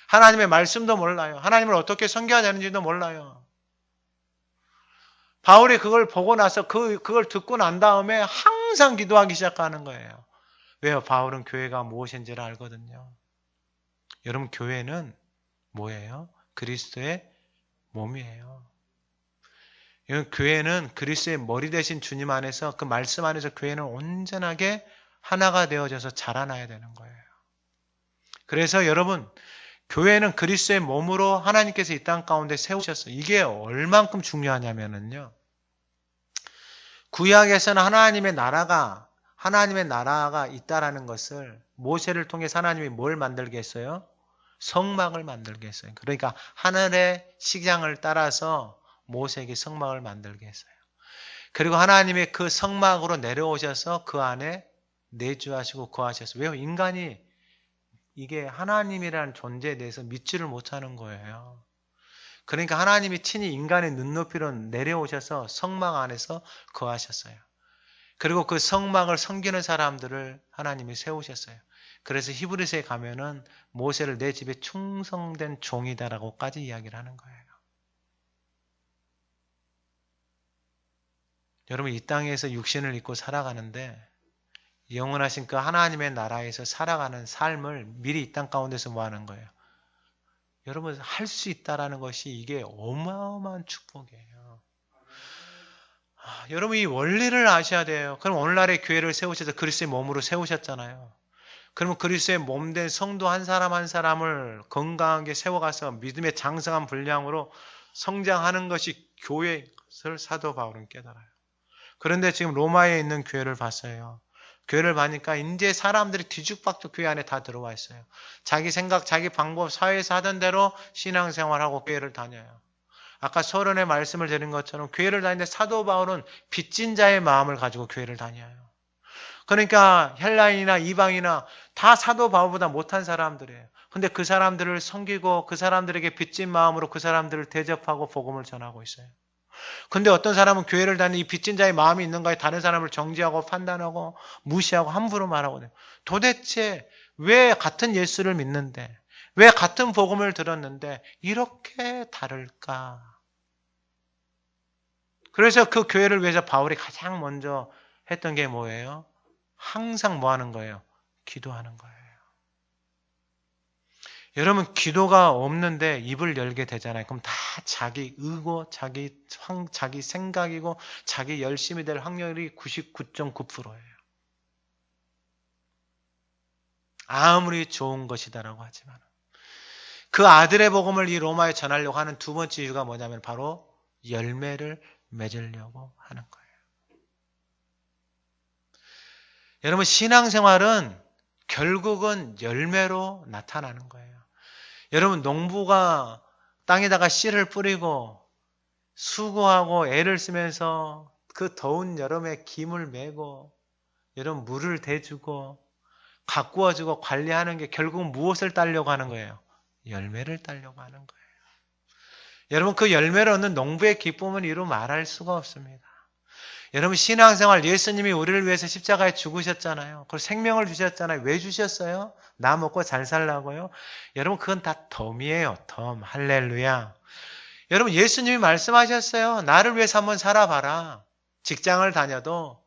하나님의 말씀도 몰라요. 하나님을 어떻게 섬겨야 되는지도 몰라요. 바울이 그걸 보고 나서 그걸 듣고 난 다음에 항상 기도하기 시작하는 거예요. 왜요? 바울은 교회가 무엇인지를 알거든요. 여러분 교회는 뭐예요? 그리스도의 몸이에요. 교회는 그리스도의 머리 대신 주님 안에서 그 말씀 안에서 교회는 온전하게 하나가 되어져서 자라나야 되는 거예요. 그래서 여러분 교회는 그리스도의 몸으로 하나님께서 이 땅 가운데 세우셨어요. 이게 얼만큼 중요하냐면요. 구약에서는 하나님의 나라가 있다라는 것을 모세를 통해서 하나님이 뭘 만들게 했어요? 성막을 만들게 했어요. 그러니까 하늘의 식양을 따라서 모세에게 성막을 만들게 했어요. 그리고 하나님의 그 성막으로 내려오셔서 그 안에 내주하시고 거하셨어요. 왜요? 인간이 이게 하나님이라는 존재에 대해서 믿지를 못하는 거예요. 그러니까 하나님이 친히 인간의 눈높이로 내려오셔서 성막 안에서 거하셨어요. 그리고 그 성막을 섬기는 사람들을 하나님이 세우셨어요. 그래서 히브리서에 가면은 모세를 내 집에 충성된 종이다라고까지 이야기를 하는 거예요. 여러분 이 땅에서 육신을 입고 살아가는데 영원하신 그 하나님의 나라에서 살아가는 삶을 미리 이 땅 가운데서 뭐 하는 거예요? 여러분 할 수 있다라는 것이 이게 어마어마한 축복이에요. 여러분 이 원리를 아셔야 돼요. 그럼 오늘날의 교회를 세우셔서 그리스도의 몸으로 세우셨잖아요. 그러면 그리스도의 몸된 성도 한 사람 한 사람을 건강하게 세워가서 믿음의 장성한 분량으로 성장하는 것이 교회를 사도 바울은 깨달아요. 그런데 지금 로마에 있는 교회를 봤어요. 교회를 보니까 이제 사람들이 뒤죽박죽 교회 안에 다 들어와 있어요. 자기 생각, 자기 방법, 사회에서 하던 대로 신앙생활하고 교회를 다녀요. 아까 서론의 말씀을 드린 것처럼 교회를 다니는데 사도 바울은 빚진 자의 마음을 가지고 교회를 다녀요. 그러니까 헬라인이나 이방이나 다 사도 바울보다 못한 사람들이에요. 근데 그 사람들을 섬기고 그 사람들에게 빚진 마음으로 그 사람들을 대접하고 복음을 전하고 있어요. 근데 어떤 사람은 교회를 다니는 이 빚진 자의 마음이 있는가에 다른 사람을 정죄하고 판단하고 무시하고 함부로 말하고 돼요. 도대체 왜 같은 예수를 믿는데 왜 같은 복음을 들었는데 이렇게 다를까? 그래서 그 교회를 위해서 바울이 가장 먼저 했던 게 뭐예요? 항상 뭐 하는 거예요? 기도하는 거예요. 여러분 기도가 없는데 입을 열게 되잖아요. 그럼 다 자기 의고 자기 생각이고 자기 열심히 될 확률이 99.9%예요. 아무리 좋은 것이다라고 하지만 그 아들의 복음을 이 로마에 전하려고 하는 두 번째 이유가 뭐냐면 바로 열매를 맺으려고 하는 거예요. 여러분 신앙생활은 결국은 열매로 나타나는 거예요. 여러분 농부가 땅에다가 씨를 뿌리고 수고하고 애를 쓰면서 그 더운 여름에 김을 메고 여러분 물을 대주고 가꾸어주고 관리하는 게 결국 무엇을 따려고 하는 거예요? 열매를 따려고 하는 거예요. 여러분 그 열매를 얻는 농부의 기쁨은 이루 말할 수가 없습니다. 여러분 신앙생활 예수님이 우리를 위해서 십자가에 죽으셨잖아요. 그리고 생명을 주셨잖아요. 왜 주셨어요? 나 먹고 잘 살라고요? 여러분 그건 다 덤이에요. 덤. 할렐루야. 여러분 예수님이 말씀하셨어요. 나를 위해서 한번 살아봐라. 직장을 다녀도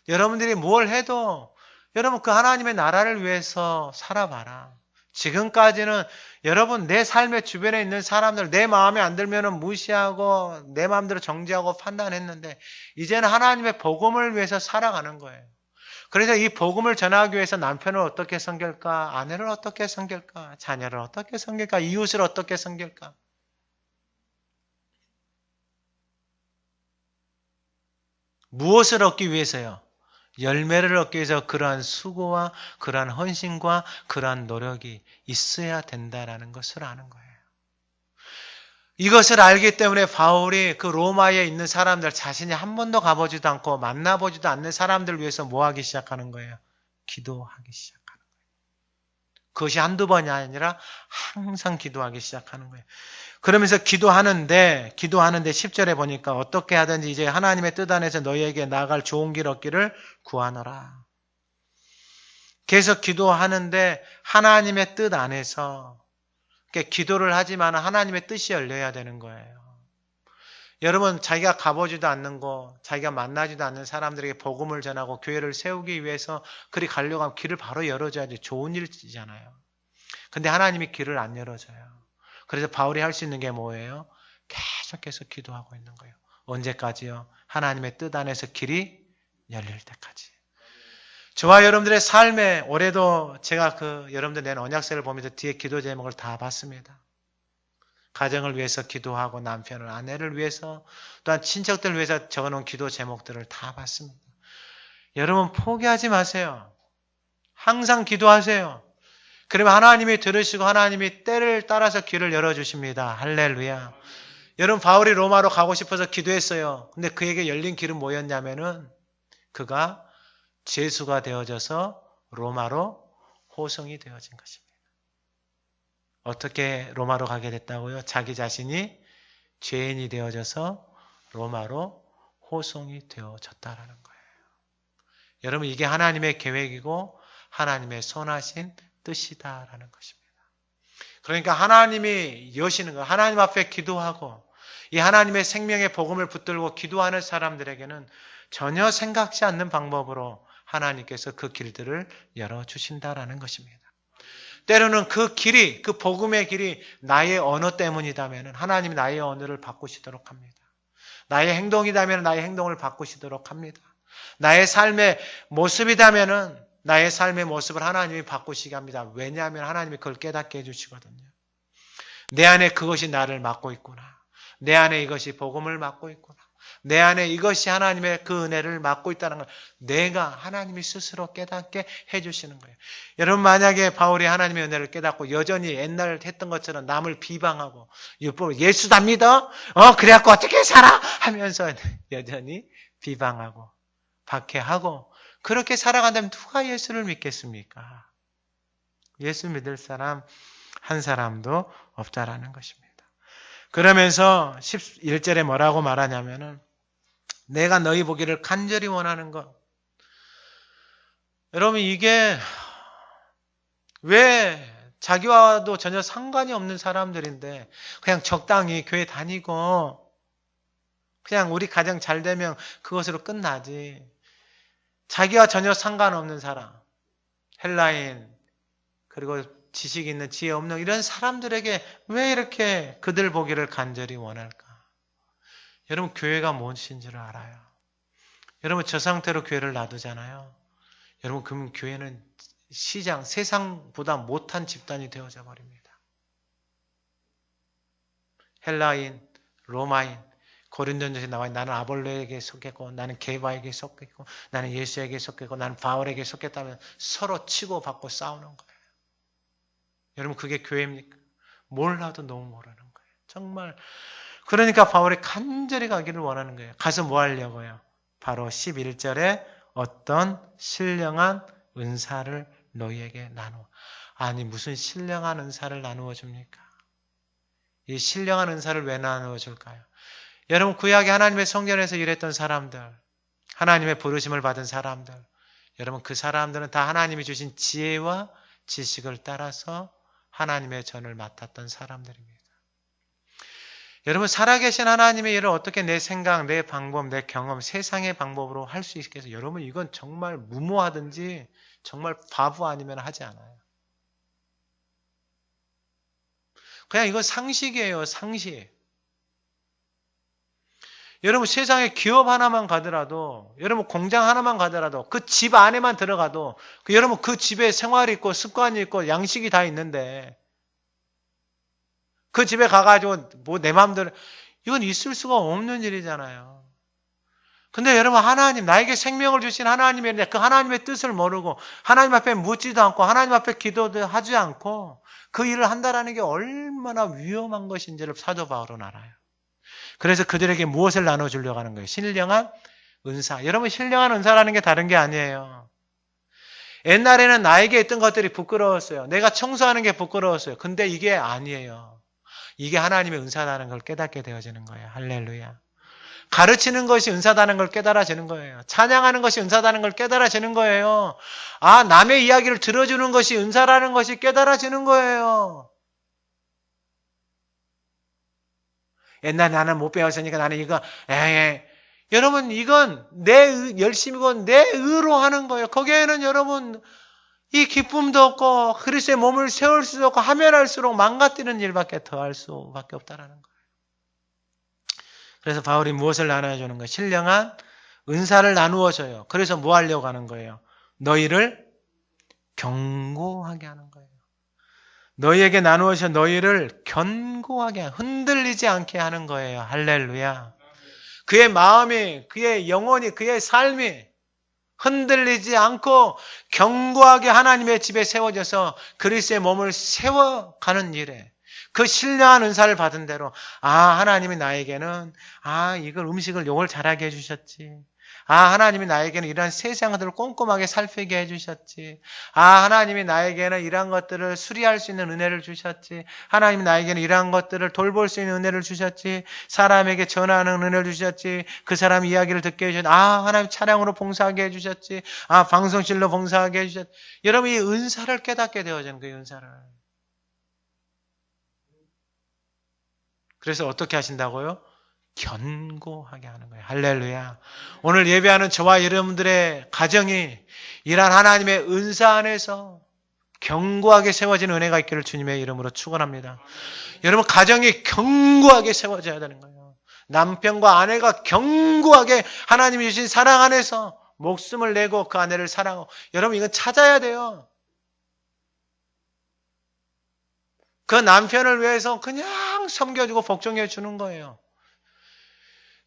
여러분들이 뭘 해도 여러분 그 하나님의 나라를 위해서 살아봐라. 지금까지는 여러분 내 삶의 주변에 있는 사람들 내 마음에 안 들면 무시하고 내 마음대로 정죄하고 판단했는데 이제는 하나님의 복음을 위해서 살아가는 거예요. 그래서 이 복음을 전하기 위해서 남편을 어떻게 섬길까? 아내를 어떻게 섬길까? 자녀를 어떻게 섬길까? 이웃을 어떻게 섬길까? 무엇을 얻기 위해서요? 열매를 얻기 위해서 그러한 수고와 그러한 헌신과 그러한 노력이 있어야 된다라는 것을 아는 거예요. 이것을 알기 때문에 바울이 그 로마에 있는 사람들 자신이 한 번도 가보지도 않고 만나보지도 않는 사람들을 위해서 뭐 하기 시작하는 거예요? 기도하기 시작하는 거예요. 그것이 한두 번이 아니라 항상 기도하기 시작하는 거예요. 그러면서 기도하는데 10절에 보니까 어떻게 하든지 이제 하나님의 뜻 안에서 너희에게 나아갈 좋은 길 얻기를 구하노라. 계속 기도하는데 하나님의 뜻 안에서 기도를 하지만 하나님의 뜻이 열려야 되는 거예요. 여러분 자기가 가보지도 않는 거, 자기가 만나지도 않는 사람들에게 복음을 전하고 교회를 세우기 위해서 그리 가려고 하면 길을 바로 열어줘야지 좋은 일이잖아요. 근데 하나님이 길을 안 열어줘요. 그래서 바울이 할 수 있는 게 뭐예요? 계속해서 기도하고 있는 거예요. 언제까지요? 하나님의 뜻 안에서 길이 열릴 때까지. 저와 여러분들의 삶에 올해도 제가 여러분들 낸 언약서를 보면서 뒤에 기도 제목을 다 봤습니다. 가정을 위해서 기도하고 남편을, 아내를 위해서 또한 친척들을 위해서 적어놓은 기도 제목들을 다 봤습니다. 여러분 포기하지 마세요. 항상 기도하세요. 그러면 하나님이 들으시고 하나님이 때를 따라서 길을 열어주십니다. 할렐루야. 여러분 바울이 로마로 가고 싶어서 기도했어요. 근데 그에게 열린 길은 뭐였냐면은 그가 죄수가 되어져서 로마로 호송이 되어진 것입니다. 어떻게 로마로 가게 됐다고요? 자기 자신이 죄인이 되어져서 로마로 호송이 되어졌다라는 거예요. 여러분 이게 하나님의 계획이고 하나님의 선하신 뜻이다라는 것입니다. 그러니까 하나님이 여시는 거예요. 하나님 앞에 기도하고 이 하나님의 생명의 복음을 붙들고 기도하는 사람들에게는 전혀 생각지 않는 방법으로 하나님께서 그 길들을 열어주신다라는 것입니다. 때로는 그 길이, 그 복음의 길이 나의 언어 때문이다면 하나님이 나의 언어를 바꾸시도록 합니다. 나의 행동이다면 나의 행동을 바꾸시도록 합니다. 나의 삶의 모습이다면 나의 삶의 모습을 하나님이 바꾸시게 합니다. 왜냐하면 하나님이 그걸 깨닫게 해주시거든요. 내 안에 그것이 나를 맡고 있구나. 내 안에 이것이 복음을 맡고 있구나. 내 안에 이것이 하나님의 그 은혜를 맡고 있다는 걸 내가 하나님이 스스로 깨닫게 해주시는 거예요. 여러분 만약에 바울이 하나님의 은혜를 깨닫고 여전히 옛날 했던 것처럼 남을 비방하고 예수 다 믿어? 그래갖고 어떻게 살아? 하면서 여전히 비방하고 박해하고 그렇게 살아간다면 누가 예수를 믿겠습니까? 예수 믿을 사람 한 사람도 없다라는 것입니다. 그러면서 11절에 뭐라고 말하냐면은 내가 너희 보기를 간절히 원하는 것. 여러분 이게 왜 자기와도 전혀 상관이 없는 사람들인데 그냥 적당히 교회 다니고 그냥 우리 가정 잘 되면 그것으로 끝나지. 자기와 전혀 상관없는 사람, 헬라인, 그리고 지식 있는 지혜 없는 이런 사람들에게 왜 이렇게 그들 보기를 간절히 원할까? 여러분 교회가 무엇인지를 알아요. 여러분 저 상태로 교회를 놔두잖아요. 여러분 그러면 교회는 시장, 세상보다 못한 집단이 되어져 버립니다. 헬라인, 로마인, 고린도전서에 나와 나는 아볼로에게 속했고 나는 게바에게 속했고 나는 예수에게 속했고 나는 바울에게 속했다면 서로 치고받고 싸우는 거예요. 여러분 그게 교회입니까? 몰라도 너무 모르는 거예요. 정말 그러니까 바울이 간절히 가기를 원하는 거예요. 가서 뭐 하려고요? 바로 11절에 어떤 신령한 은사를 너희에게 나누어. 아니 무슨 신령한 은사를 나누어 줍니까? 이 신령한 은사를 왜 나누어 줄까요? 여러분 구약의 하나님의 성전에서 일했던 사람들, 하나님의 부르심을 받은 사람들, 여러분 그 사람들은 다 하나님이 주신 지혜와 지식을 따라서 하나님의 전을 맡았던 사람들입니다. 여러분 살아계신 하나님의 일을 어떻게 내 생각, 내 방법, 내 경험, 세상의 방법으로 할 수 있겠어요? 여러분 이건 정말 무모하든지 정말 바보 아니면 하지 않아요. 그냥 이건 상식이에요. 상식. 여러분 세상에 기업 하나만 가더라도, 여러분 공장 하나만 가더라도, 그 집 안에만 들어가도 여러분 그 집에 생활이 있고 습관이 있고 양식이 다 있는데 그 집에 가가지고 뭐 내 마음대로, 이건 있을 수가 없는 일이잖아요. 근데 여러분 하나님, 나에게 생명을 주신 하나님인데 그 하나님의 뜻을 모르고 하나님 앞에 묻지도 않고 하나님 앞에 기도도 하지 않고 그 일을 한다라는 게 얼마나 위험한 것인지를 사도 바울은 알아요. 그래서 그들에게 무엇을 나눠주려고 하는 거예요? 신령한 은사. 여러분 신령한 은사라는 게 다른 게 아니에요. 옛날에는 나에게 있던 것들이 부끄러웠어요. 내가 청소하는 게 부끄러웠어요. 근데 이게 아니에요. 이게 하나님의 은사라는 걸 깨닫게 되어지는 거예요. 할렐루야. 가르치는 것이 은사다는 걸 깨달아지는 거예요. 찬양하는 것이 은사다는 걸 깨달아지는 거예요. 아, 남의 이야기를 들어주는 것이 은사라는 것이 깨달아지는 거예요. 옛날에 나는 못 배웠으니까 나는 이거, 여러분, 이건 내 열심이고 내 의로 하는 거예요. 거기에는 여러분, 이 기쁨도 없고, 그리스도의 몸을 세울 수도 없고, 하면 할수록 망가뜨리는 일밖에 더 할 수밖에 없다라는 거예요. 그래서 바울이 무엇을 나눠주는 거예요? 신령한 은사를 나누어 줘요. 그래서 뭐 하려고 하는 거예요? 너희를 견고하게 하는 거예요. 너희에게 나누어서 너희를 견고하게, 흔들리지 않게 하는 거예요. 할렐루야. 그의 마음이, 그의 영혼이, 그의 삶이 흔들리지 않고 견고하게 하나님의 집에 세워져서 그리스도의 몸을 세워가는 일에, 그 신령한 은사를 받은 대로, 하나님이 나에게는, 이걸 음식을 요걸 잘하게 해주셨지. 하나님이 나에게는 이러한 세상들을 꼼꼼하게 살피게 해주셨지. 하나님이 나에게는 이러한 것들을 수리할 수 있는 은혜를 주셨지. 하나님이 나에게는 이러한 것들을 돌볼 수 있는 은혜를 주셨지. 사람에게 전하는 은혜를 주셨지. 그 사람 이야기를 듣게 해주셨지. 하나님 차량으로 봉사하게 해주셨지. 방송실로 봉사하게 해주셨지. 여러분 이 은사를 깨닫게 되어지는 거예요. 은사를. 그래서 어떻게 하신다고요? 견고하게 하는 거예요. 할렐루야. 오늘 예배하는 저와 여러분들의 가정이 이러한 하나님의 은사 안에서 견고하게 세워진 은혜가 있기를 주님의 이름으로 축원합니다. 여러분 가정이 견고하게 세워져야 되는 거예요. 남편과 아내가 견고하게 하나님이 주신 사랑 안에서 목숨을 내고 그 아내를 사랑하고, 여러분 이건 찾아야 돼요. 그 남편을 위해서 그냥 섬겨주고 복종해 주는 거예요.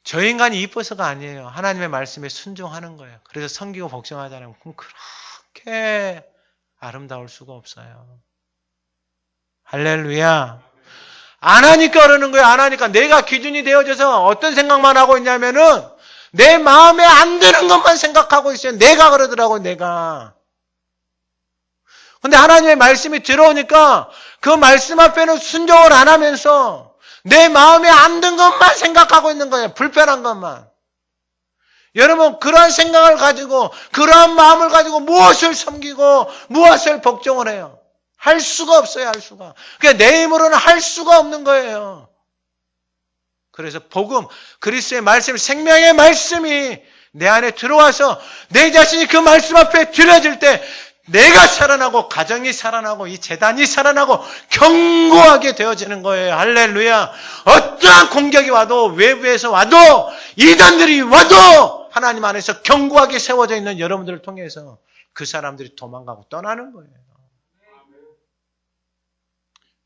저 인간이 이뻐서가 아니에요. 하나님의 말씀에 순종하는 거예요. 그래서 섬기고 복종하자는 건 그렇게 아름다울 수가 없어요. 할렐루야. 안 하니까 그러는 거예요. 안 하니까. 내가 기준이 되어져서 어떤 생각만 하고 있냐면은 내 마음에 안 드는 것만 생각하고 있어요. 내가 그러더라고요. 내가. 근데 하나님의 말씀이 들어오니까 그 말씀 앞에는 순종을 안 하면서 내 마음에 안 든 것만 생각하고 있는 거예요. 불편한 것만. 여러분 그러한 생각을 가지고 그러한 마음을 가지고 무엇을 섬기고 무엇을 복종을 해요? 할 수가 없어요. 할 수가. 그러니까 내 힘으로는 할 수가 없는 거예요. 그래서 복음, 그리스도의 말씀, 생명의 말씀이 내 안에 들어와서 내 자신이 그 말씀 앞에 드려질 때 내가 살아나고 가정이 살아나고 이 재단이 살아나고 견고하게 되어지는 거예요. 할렐루야. 어떠한 공격이 와도 외부에서 와도 이단들이 와도 하나님 안에서 견고하게 세워져 있는 여러분들을 통해서 그 사람들이 도망가고 떠나는 거예요.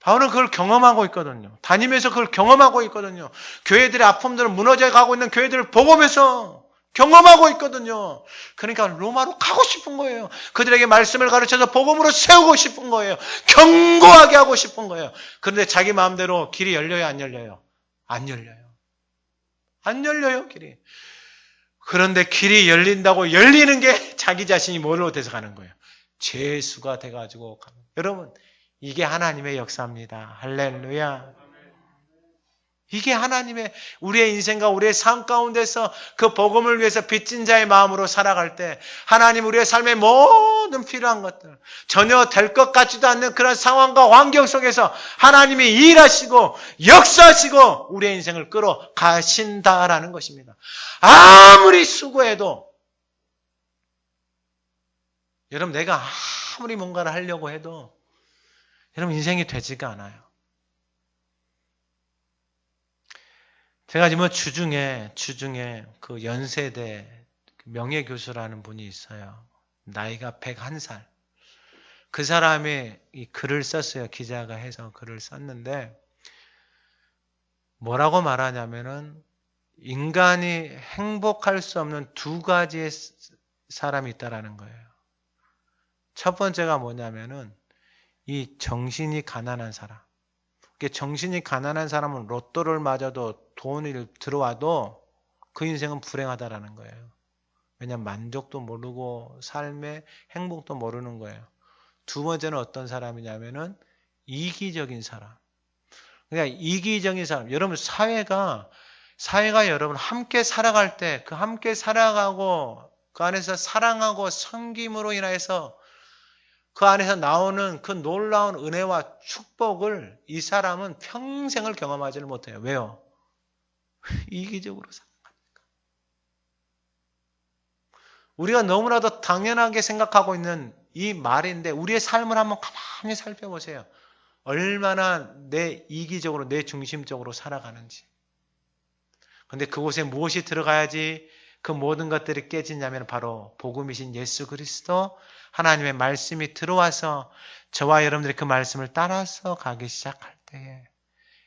바울은 그걸 경험하고 있거든요. 다니면서 그걸 경험하고 있거든요. 교회들의 아픔들을 무너져 가고 있는 교회들을 복음에서 경험하고 있거든요. 그러니까 로마로 가고 싶은 거예요. 그들에게 말씀을 가르쳐서 복음으로 세우고 싶은 거예요. 견고하게 하고 싶은 거예요. 그런데 자기 마음대로 길이 열려요, 안 열려요? 안 열려요. 안 열려요, 길이. 그런데 길이 열린다고 열리는 게 자기 자신이 뭘로 돼서 가는 거예요? 죄수가 돼가지고 가는 거예요. 여러분, 이게 하나님의 역사입니다. 할렐루야. 이게 하나님의 우리의 인생과 우리의 삶 가운데서 그 복음을 위해서 빚진 자의 마음으로 살아갈 때 하나님 우리의 삶의 모든 필요한 것들 전혀 될 것 같지도 않는 그런 상황과 환경 속에서 하나님이 일하시고 역사하시고 우리의 인생을 끌어가신다라는 것입니다. 아무리 수고해도 여러분 내가 아무리 뭔가를 하려고 해도 여러분 인생이 되지가 않아요. 제가 지금 주중에 그 연세대 명예교수라는 분이 있어요. 나이가 101살. 그 사람이 이 글을 썼어요. 기자가 해서 글을 썼는데 뭐라고 말하냐면은 인간이 행복할 수 없는 두 가지의 사람이 있다라는 거예요. 첫 번째가 뭐냐면은 이 정신이 가난한 사람. 정신이 가난한 사람은 로또를 맞아도 돈이 들어와도 그 인생은 불행하다라는 거예요. 왜냐하면 만족도 모르고 삶의 행복도 모르는 거예요. 두 번째는 어떤 사람이냐면은 이기적인 사람. 그러니까 이기적인 사람. 여러분 사회가 여러분 함께 살아갈 때 그 함께 살아가고 그 안에서 사랑하고 섬김으로 인해서 그 안에서 나오는 그 놀라운 은혜와 축복을 이 사람은 평생을 경험하지를 못해요. 왜요? 이기적으로 생각하니까. 우리가 너무나도 당연하게 생각하고 있는 이 말인데 우리의 삶을 한번 가만히 살펴보세요. 얼마나 내 이기적으로 내 중심적으로 살아가는지. 그런데 그곳에 무엇이 들어가야지 그 모든 것들이 깨지냐면 바로 복음이신 예수 그리스도 하나님의 말씀이 들어와서 저와 여러분들이 그 말씀을 따라서 가기 시작할 때에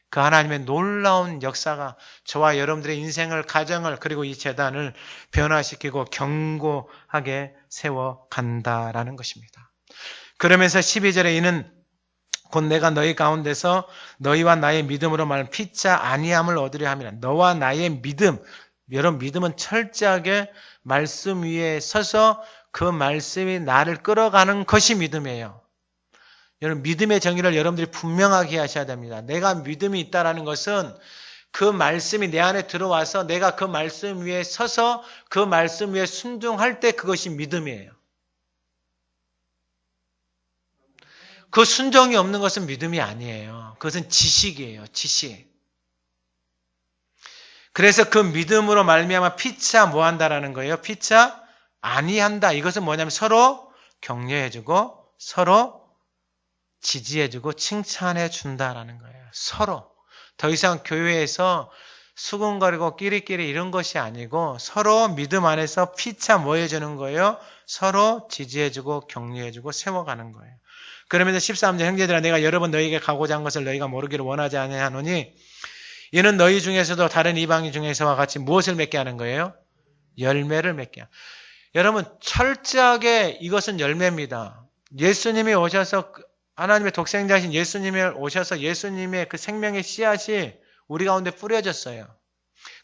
그 하나님의 놀라운 역사가 저와 여러분들의 인생을, 가정을 그리고 이 재단을 변화시키고 견고하게 세워간다라는 것입니다. 그러면서 12절에 이는 곧 내가 너희 가운데서 너희와 나의 믿음으로 말하는 피차 아니함을 얻으려 함이라. 너와 나의 믿음, 여러분 믿음은 철저하게 말씀 위에 서서 그 말씀이 나를 끌어가는 것이 믿음이에요. 여러분 믿음의 정의를 여러분들이 분명하게 하셔야 됩니다. 내가 믿음이 있다는 것은 그 말씀이 내 안에 들어와서 내가 그 말씀 위에 서서 그 말씀 위에 순종할 때 그것이 믿음이에요. 그 순종이 없는 것은 믿음이 아니에요. 그것은 지식이에요. 지식. 그래서 그 믿음으로 말미암아 피차 뭐 한다라는 거예요? 피차 아니한다. 이것은 뭐냐면 서로 격려해주고 서로 지지해주고 칭찬해 준다라는 거예요. 서로. 더 이상 교회에서 수군거리고 끼리끼리 이런 것이 아니고 서로 믿음 안에서 피차 뭐 해주는 거예요? 서로 지지해주고 격려해주고 세워가는 거예요. 그러면서 13절 형제들아 내가 여러 번 너희에게 가고자 한 것을 너희가 모르기를 원하지 아니하노니 이는 너희 중에서도 다른 이방인 중에서와 같이 무엇을 맺게 하는 거예요? 열매를 맺게 하는. 여러분 철저하게 이것은 열매입니다. 예수님이 오셔서 하나님의 독생자이신 예수님이 오셔서 예수님의 그 생명의 씨앗이 우리 가운데 뿌려졌어요.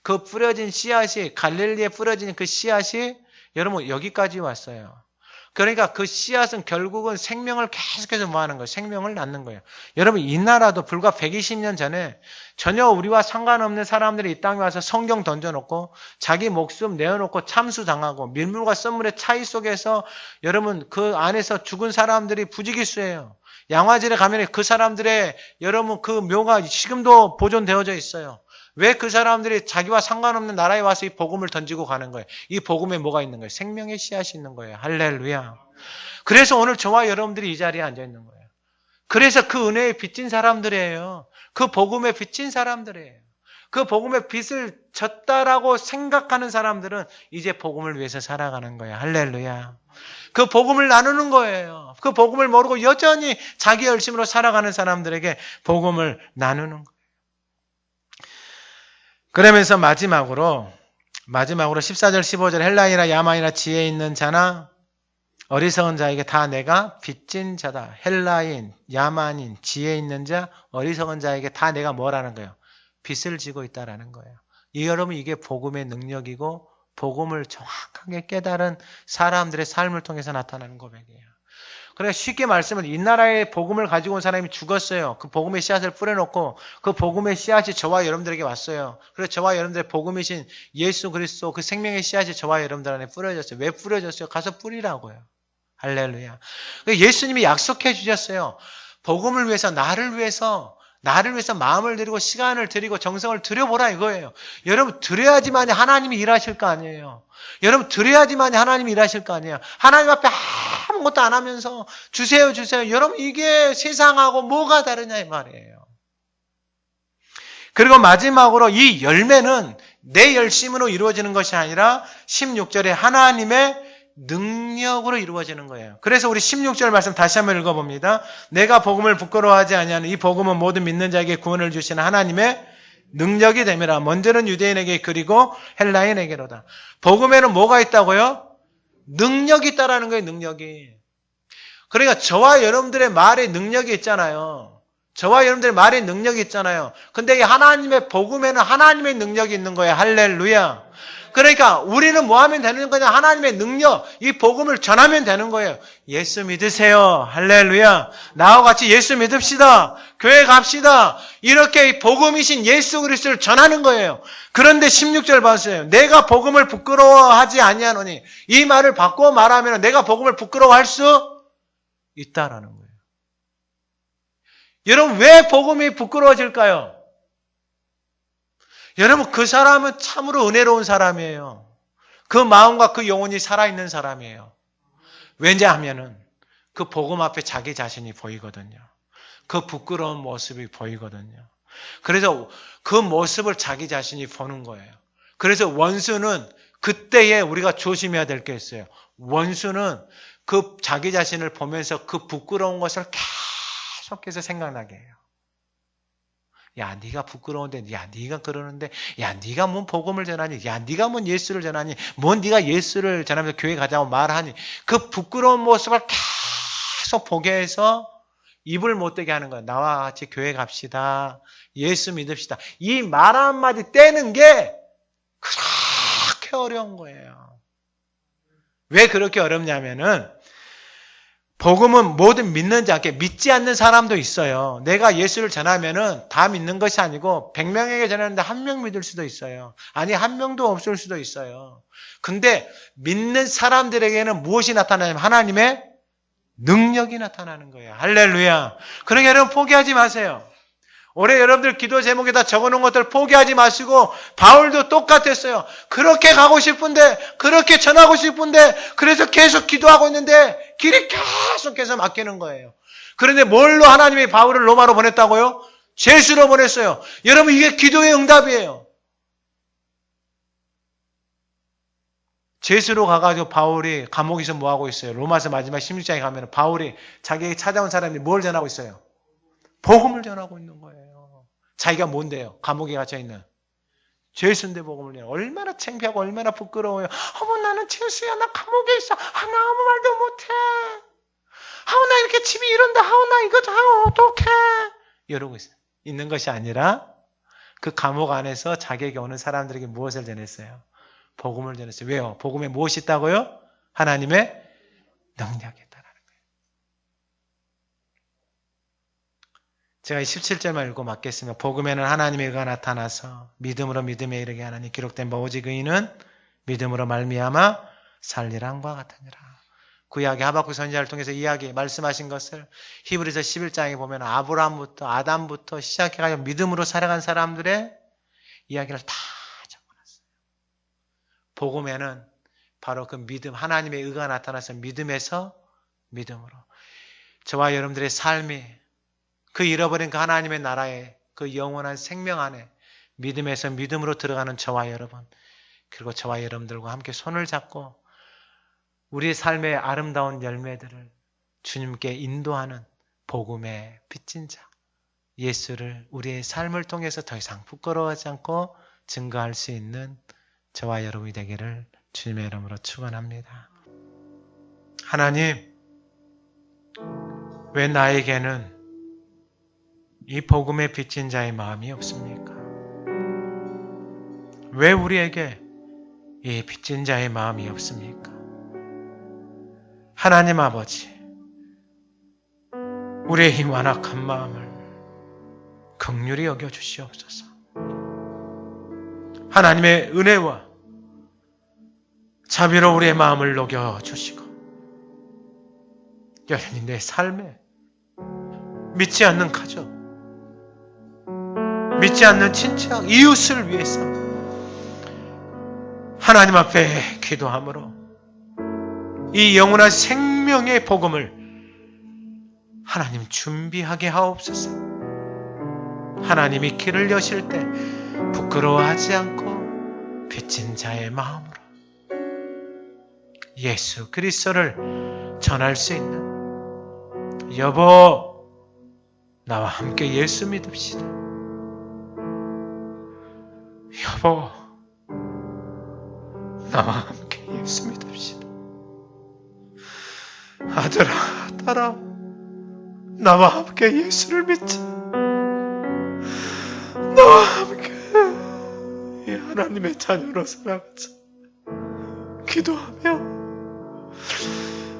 그 뿌려진 씨앗이 갈릴리에 뿌려진 그 씨앗이 여러분 여기까지 왔어요. 그러니까 그 씨앗은 결국은 생명을 계속해서 뭐 하는 거예요? 생명을 낳는 거예요. 여러분 이 나라도 불과 120년 전에 전혀 우리와 상관없는 사람들이 이 땅에 와서 성경 던져놓고 자기 목숨 내어놓고 참수당하고 밀물과 썰물의 차이 속에서 여러분 그 안에서 죽은 사람들이 부지기수예요. 양화질에 가면 그 사람들의 여러분 그 묘가 지금도 보존되어져 있어요. 왜 그 사람들이 자기와 상관없는 나라에 와서 이 복음을 던지고 가는 거예요? 이 복음에 뭐가 있는 거예요? 생명의 씨앗이 있는 거예요. 할렐루야. 그래서 오늘 저와 여러분들이 이 자리에 앉아 있는 거예요. 그래서 그 은혜에 빚진 사람들이에요. 그 복음에 빚진 사람들이에요. 그 복음의 빚을 졌다라고 생각하는 사람들은 이제 복음을 위해서 살아가는 거예요. 할렐루야. 그 복음을 나누는 거예요. 그 복음을 모르고 여전히 자기 열심으로 살아가는 사람들에게 복음을 나누는 거예요. 그러면서 마지막으로 14절 15절 헬라이나 야만이나 지혜 있는 자나 어리석은 자에게 다 내가 빚진 자다. 헬라인, 야만인, 지혜 있는 자, 어리석은 자에게 다 내가 뭐라는 거예요? 빚을 지고 있다라는 거예요. 여러분, 이게 복음의 능력이고 복음을 정확하게 깨달은 사람들의 삶을 통해서 나타나는 고백이에요. 그러니까 쉽게 말씀은 이 나라의 복음을 가지고 온 사람이 죽었어요. 그 복음의 씨앗을 뿌려놓고 그 복음의 씨앗이 저와 여러분들에게 왔어요. 그래서 저와 여러분들의 복음이신 예수 그리스도 그 생명의 씨앗이 저와 여러분들 안에 뿌려졌어요. 왜 뿌려졌어요? 가서 뿌리라고요. 할렐루야. 예수님이 약속해 주셨어요. 복음을 위해서 나를 위해서 마음을 들이고 시간을 들이고 정성을 들여보라 이거예요. 여러분 드려야지만 하나님이 일하실 거 아니에요. 여러분 드려야지만 하나님이 일하실 거 아니에요. 하나님 앞에 아무것도 안 하면서 주세요. 여러분 이게 세상하고 뭐가 다르냐 이 말이에요. 그리고 마지막으로 이 열매는 내 열심으로 이루어지는 것이 아니라 16절에 하나님의 능력으로 이루어지는 거예요. 그래서 우리 16절 말씀 다시 한번 읽어봅니다. 내가 복음을 부끄러워하지 아니하는 이 복음은 모든 믿는 자에게 구원을 주시는 하나님의 능력이 됨이라. 먼저는 유대인에게 그리고 헬라인에게로다. 복음에는 뭐가 있다고요? 능력이 있다라는 거예요. 능력이. 그러니까 저와 여러분들의 말에 능력이 있잖아요. 저와 여러분들의 말에 능력이 있잖아요. 근데 이 하나님의 복음에는 하나님의 능력이 있는 거예요. 할렐루야. 그러니까 우리는 뭐 하면 되는 거냐? 하나님의 능력, 이 복음을 전하면 되는 거예요. 예수 믿으세요. 할렐루야. 나와 같이 예수 믿읍시다. 교회 갑시다. 이렇게 이 복음이신 예수 그리스도를 전하는 거예요. 그런데 16절 봤어요. 내가 복음을 부끄러워하지 아니하노니, 이 말을 바꿔 말하면 내가 복음을 부끄러워할 수 있다라는 거예요. 여러분 왜 복음이 부끄러워질까요? 여러분 그 사람은 참으로 은혜로운 사람이에요. 그 마음과 그 영혼이 살아있는 사람이에요. 왜냐하면은 그 복음 앞에 자기 자신이 보이거든요. 그 부끄러운 모습이 보이거든요. 그래서 그 모습을 자기 자신이 보는 거예요. 그래서 원수는 그때에 우리가 조심해야 될 게 있어요. 원수는 그 자기 자신을 보면서 그 부끄러운 것을 계속해서 생각나게 해요. 야, 네가 부끄러운데, 야, 네가 그러는데, 야, 네가 뭔 복음을 전하니, 야, 네가 뭔 예수를 전하니, 뭔 네가 예수를 전하면서 교회 가자고 말하니, 그 부끄러운 모습을 계속 보게 해서 입을 못 대게 하는 거야. 나와 같이 교회 갑시다. 예수 믿읍시다. 이 말 한마디 떼는 게 그렇게 어려운 거예요. 왜 그렇게 어렵냐면은 복음은 모든 믿는 자께 믿지 않는 사람도 있어요. 내가 예수를 전하면은 다 믿는 것이 아니고 100명에게 전하는데 1명 믿을 수도 있어요. 아니 1명도 없을 수도 있어요. 근데 믿는 사람들에게는 무엇이 나타나냐면 하나님의 능력이 나타나는 거예요. 할렐루야. 그러니까 여러분 포기하지 마세요. 올해 여러분들 기도 제목에다 적어놓은 것들 포기하지 마시고 바울도 똑같았어요. 그렇게 가고 싶은데 그렇게 전하고 싶은데 그래서 계속 기도하고 있는데 길이 계속해서 막히는 거예요. 그런데 뭘로 하나님이 바울을 로마로 보냈다고요? 죄수로 보냈어요. 여러분 이게 기도의 응답이에요. 죄수로 가가지고 바울이 감옥에서 뭐하고 있어요? 로마서 마지막 16장에 가면 바울이 자기에게 찾아온 사람이 뭘 전하고 있어요? 복음을 전하고 있는 거예요. 자기가 뭔데요? 감옥에 갇혀있는 죄수인데 복음을 전하고 얼마나 창피하고 얼마나 부끄러워요. 어머 나는 죄수야. 나 감옥에 있어. 나 아무 말도 못해. 나 이렇게 집이 이런다. 나 이거 어떡해. 이러고 있는 것이 아니라 그 감옥 안에서 자기에게 오는 사람들에게 무엇을 전했어요? 복음을 전했어요. 왜요? 복음에 무엇이 있다고요? 하나님의 능력이 있다라는 거예요. 제가 17절만 읽고 맞겠습니다. 복음에는 하나님의 의가 나타나서 믿음으로 믿음에 이르게 하나니 기록된 바 오직 의인은 믿음으로 말미암아 살리란과 같으니라. 구약의 하박국 선지자를 통해서 말씀하신 것을 히브리서 11장에 보면 아브라함부터 아담부터 시작해가지고 믿음으로 살아간 사람들의 이야기를 다 적어놨어요. 복음에는 바로 그 믿음, 하나님의 의가 나타나서 믿음에서 믿음으로 저와 여러분들의 삶이 그 잃어버린 그 하나님의 나라에 그 영원한 생명 안에 믿음에서 믿음으로 들어가는 저와 여러분, 그리고 저와 여러분들과 함께 손을 잡고 우리의 삶의 아름다운 열매들을 주님께 인도하는 복음의 빚진 자, 예수를 우리의 삶을 통해서 더 이상 부끄러워하지 않고 증거할 수 있는 저와 여러분이 되기를 주님의 이름으로 축원합니다. 하나님, 왜 나에게는 이 복음의 빚진 자의 마음이 없습니까? 왜 우리에게 이 빚진 자의 마음이 없습니까? 하나님 아버지, 우리의 이 완악한 마음을 긍휼히 여겨주시옵소서. 하나님의 은혜와 자비로 우리의 마음을 녹여주시고, 여전히 내 삶에 믿지 않는 가족, 믿지 않는 친척, 이웃을 위해서 하나님 앞에 기도함으로 이 영원한 생명의 복음을 하나님 준비하게 하옵소서. 하나님이 길을 여실 때 부끄러워하지 않고 빚진 자의 마음으로 예수 그리스도를 전할 수 있는, 여보 나와 함께 예수 믿읍시다, 여보 나와 함께 예수 믿읍시다, 아들아 딸아 나와 함께 예수를 믿자, 나와 함께 이 하나님의 자녀로 살아가자 기도하며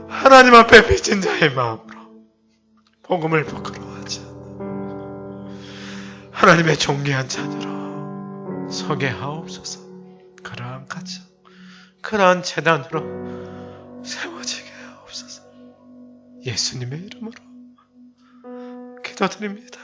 하나님 앞에 빚진 자의 마음으로 복음을 부끄러워하지 않는 하나님의 존귀한 자녀로 서게 하옵소서. 그러한 가정, 그러한 재단으로 세워지게 하옵소서. 예수님의 이름으로 기도드립니다.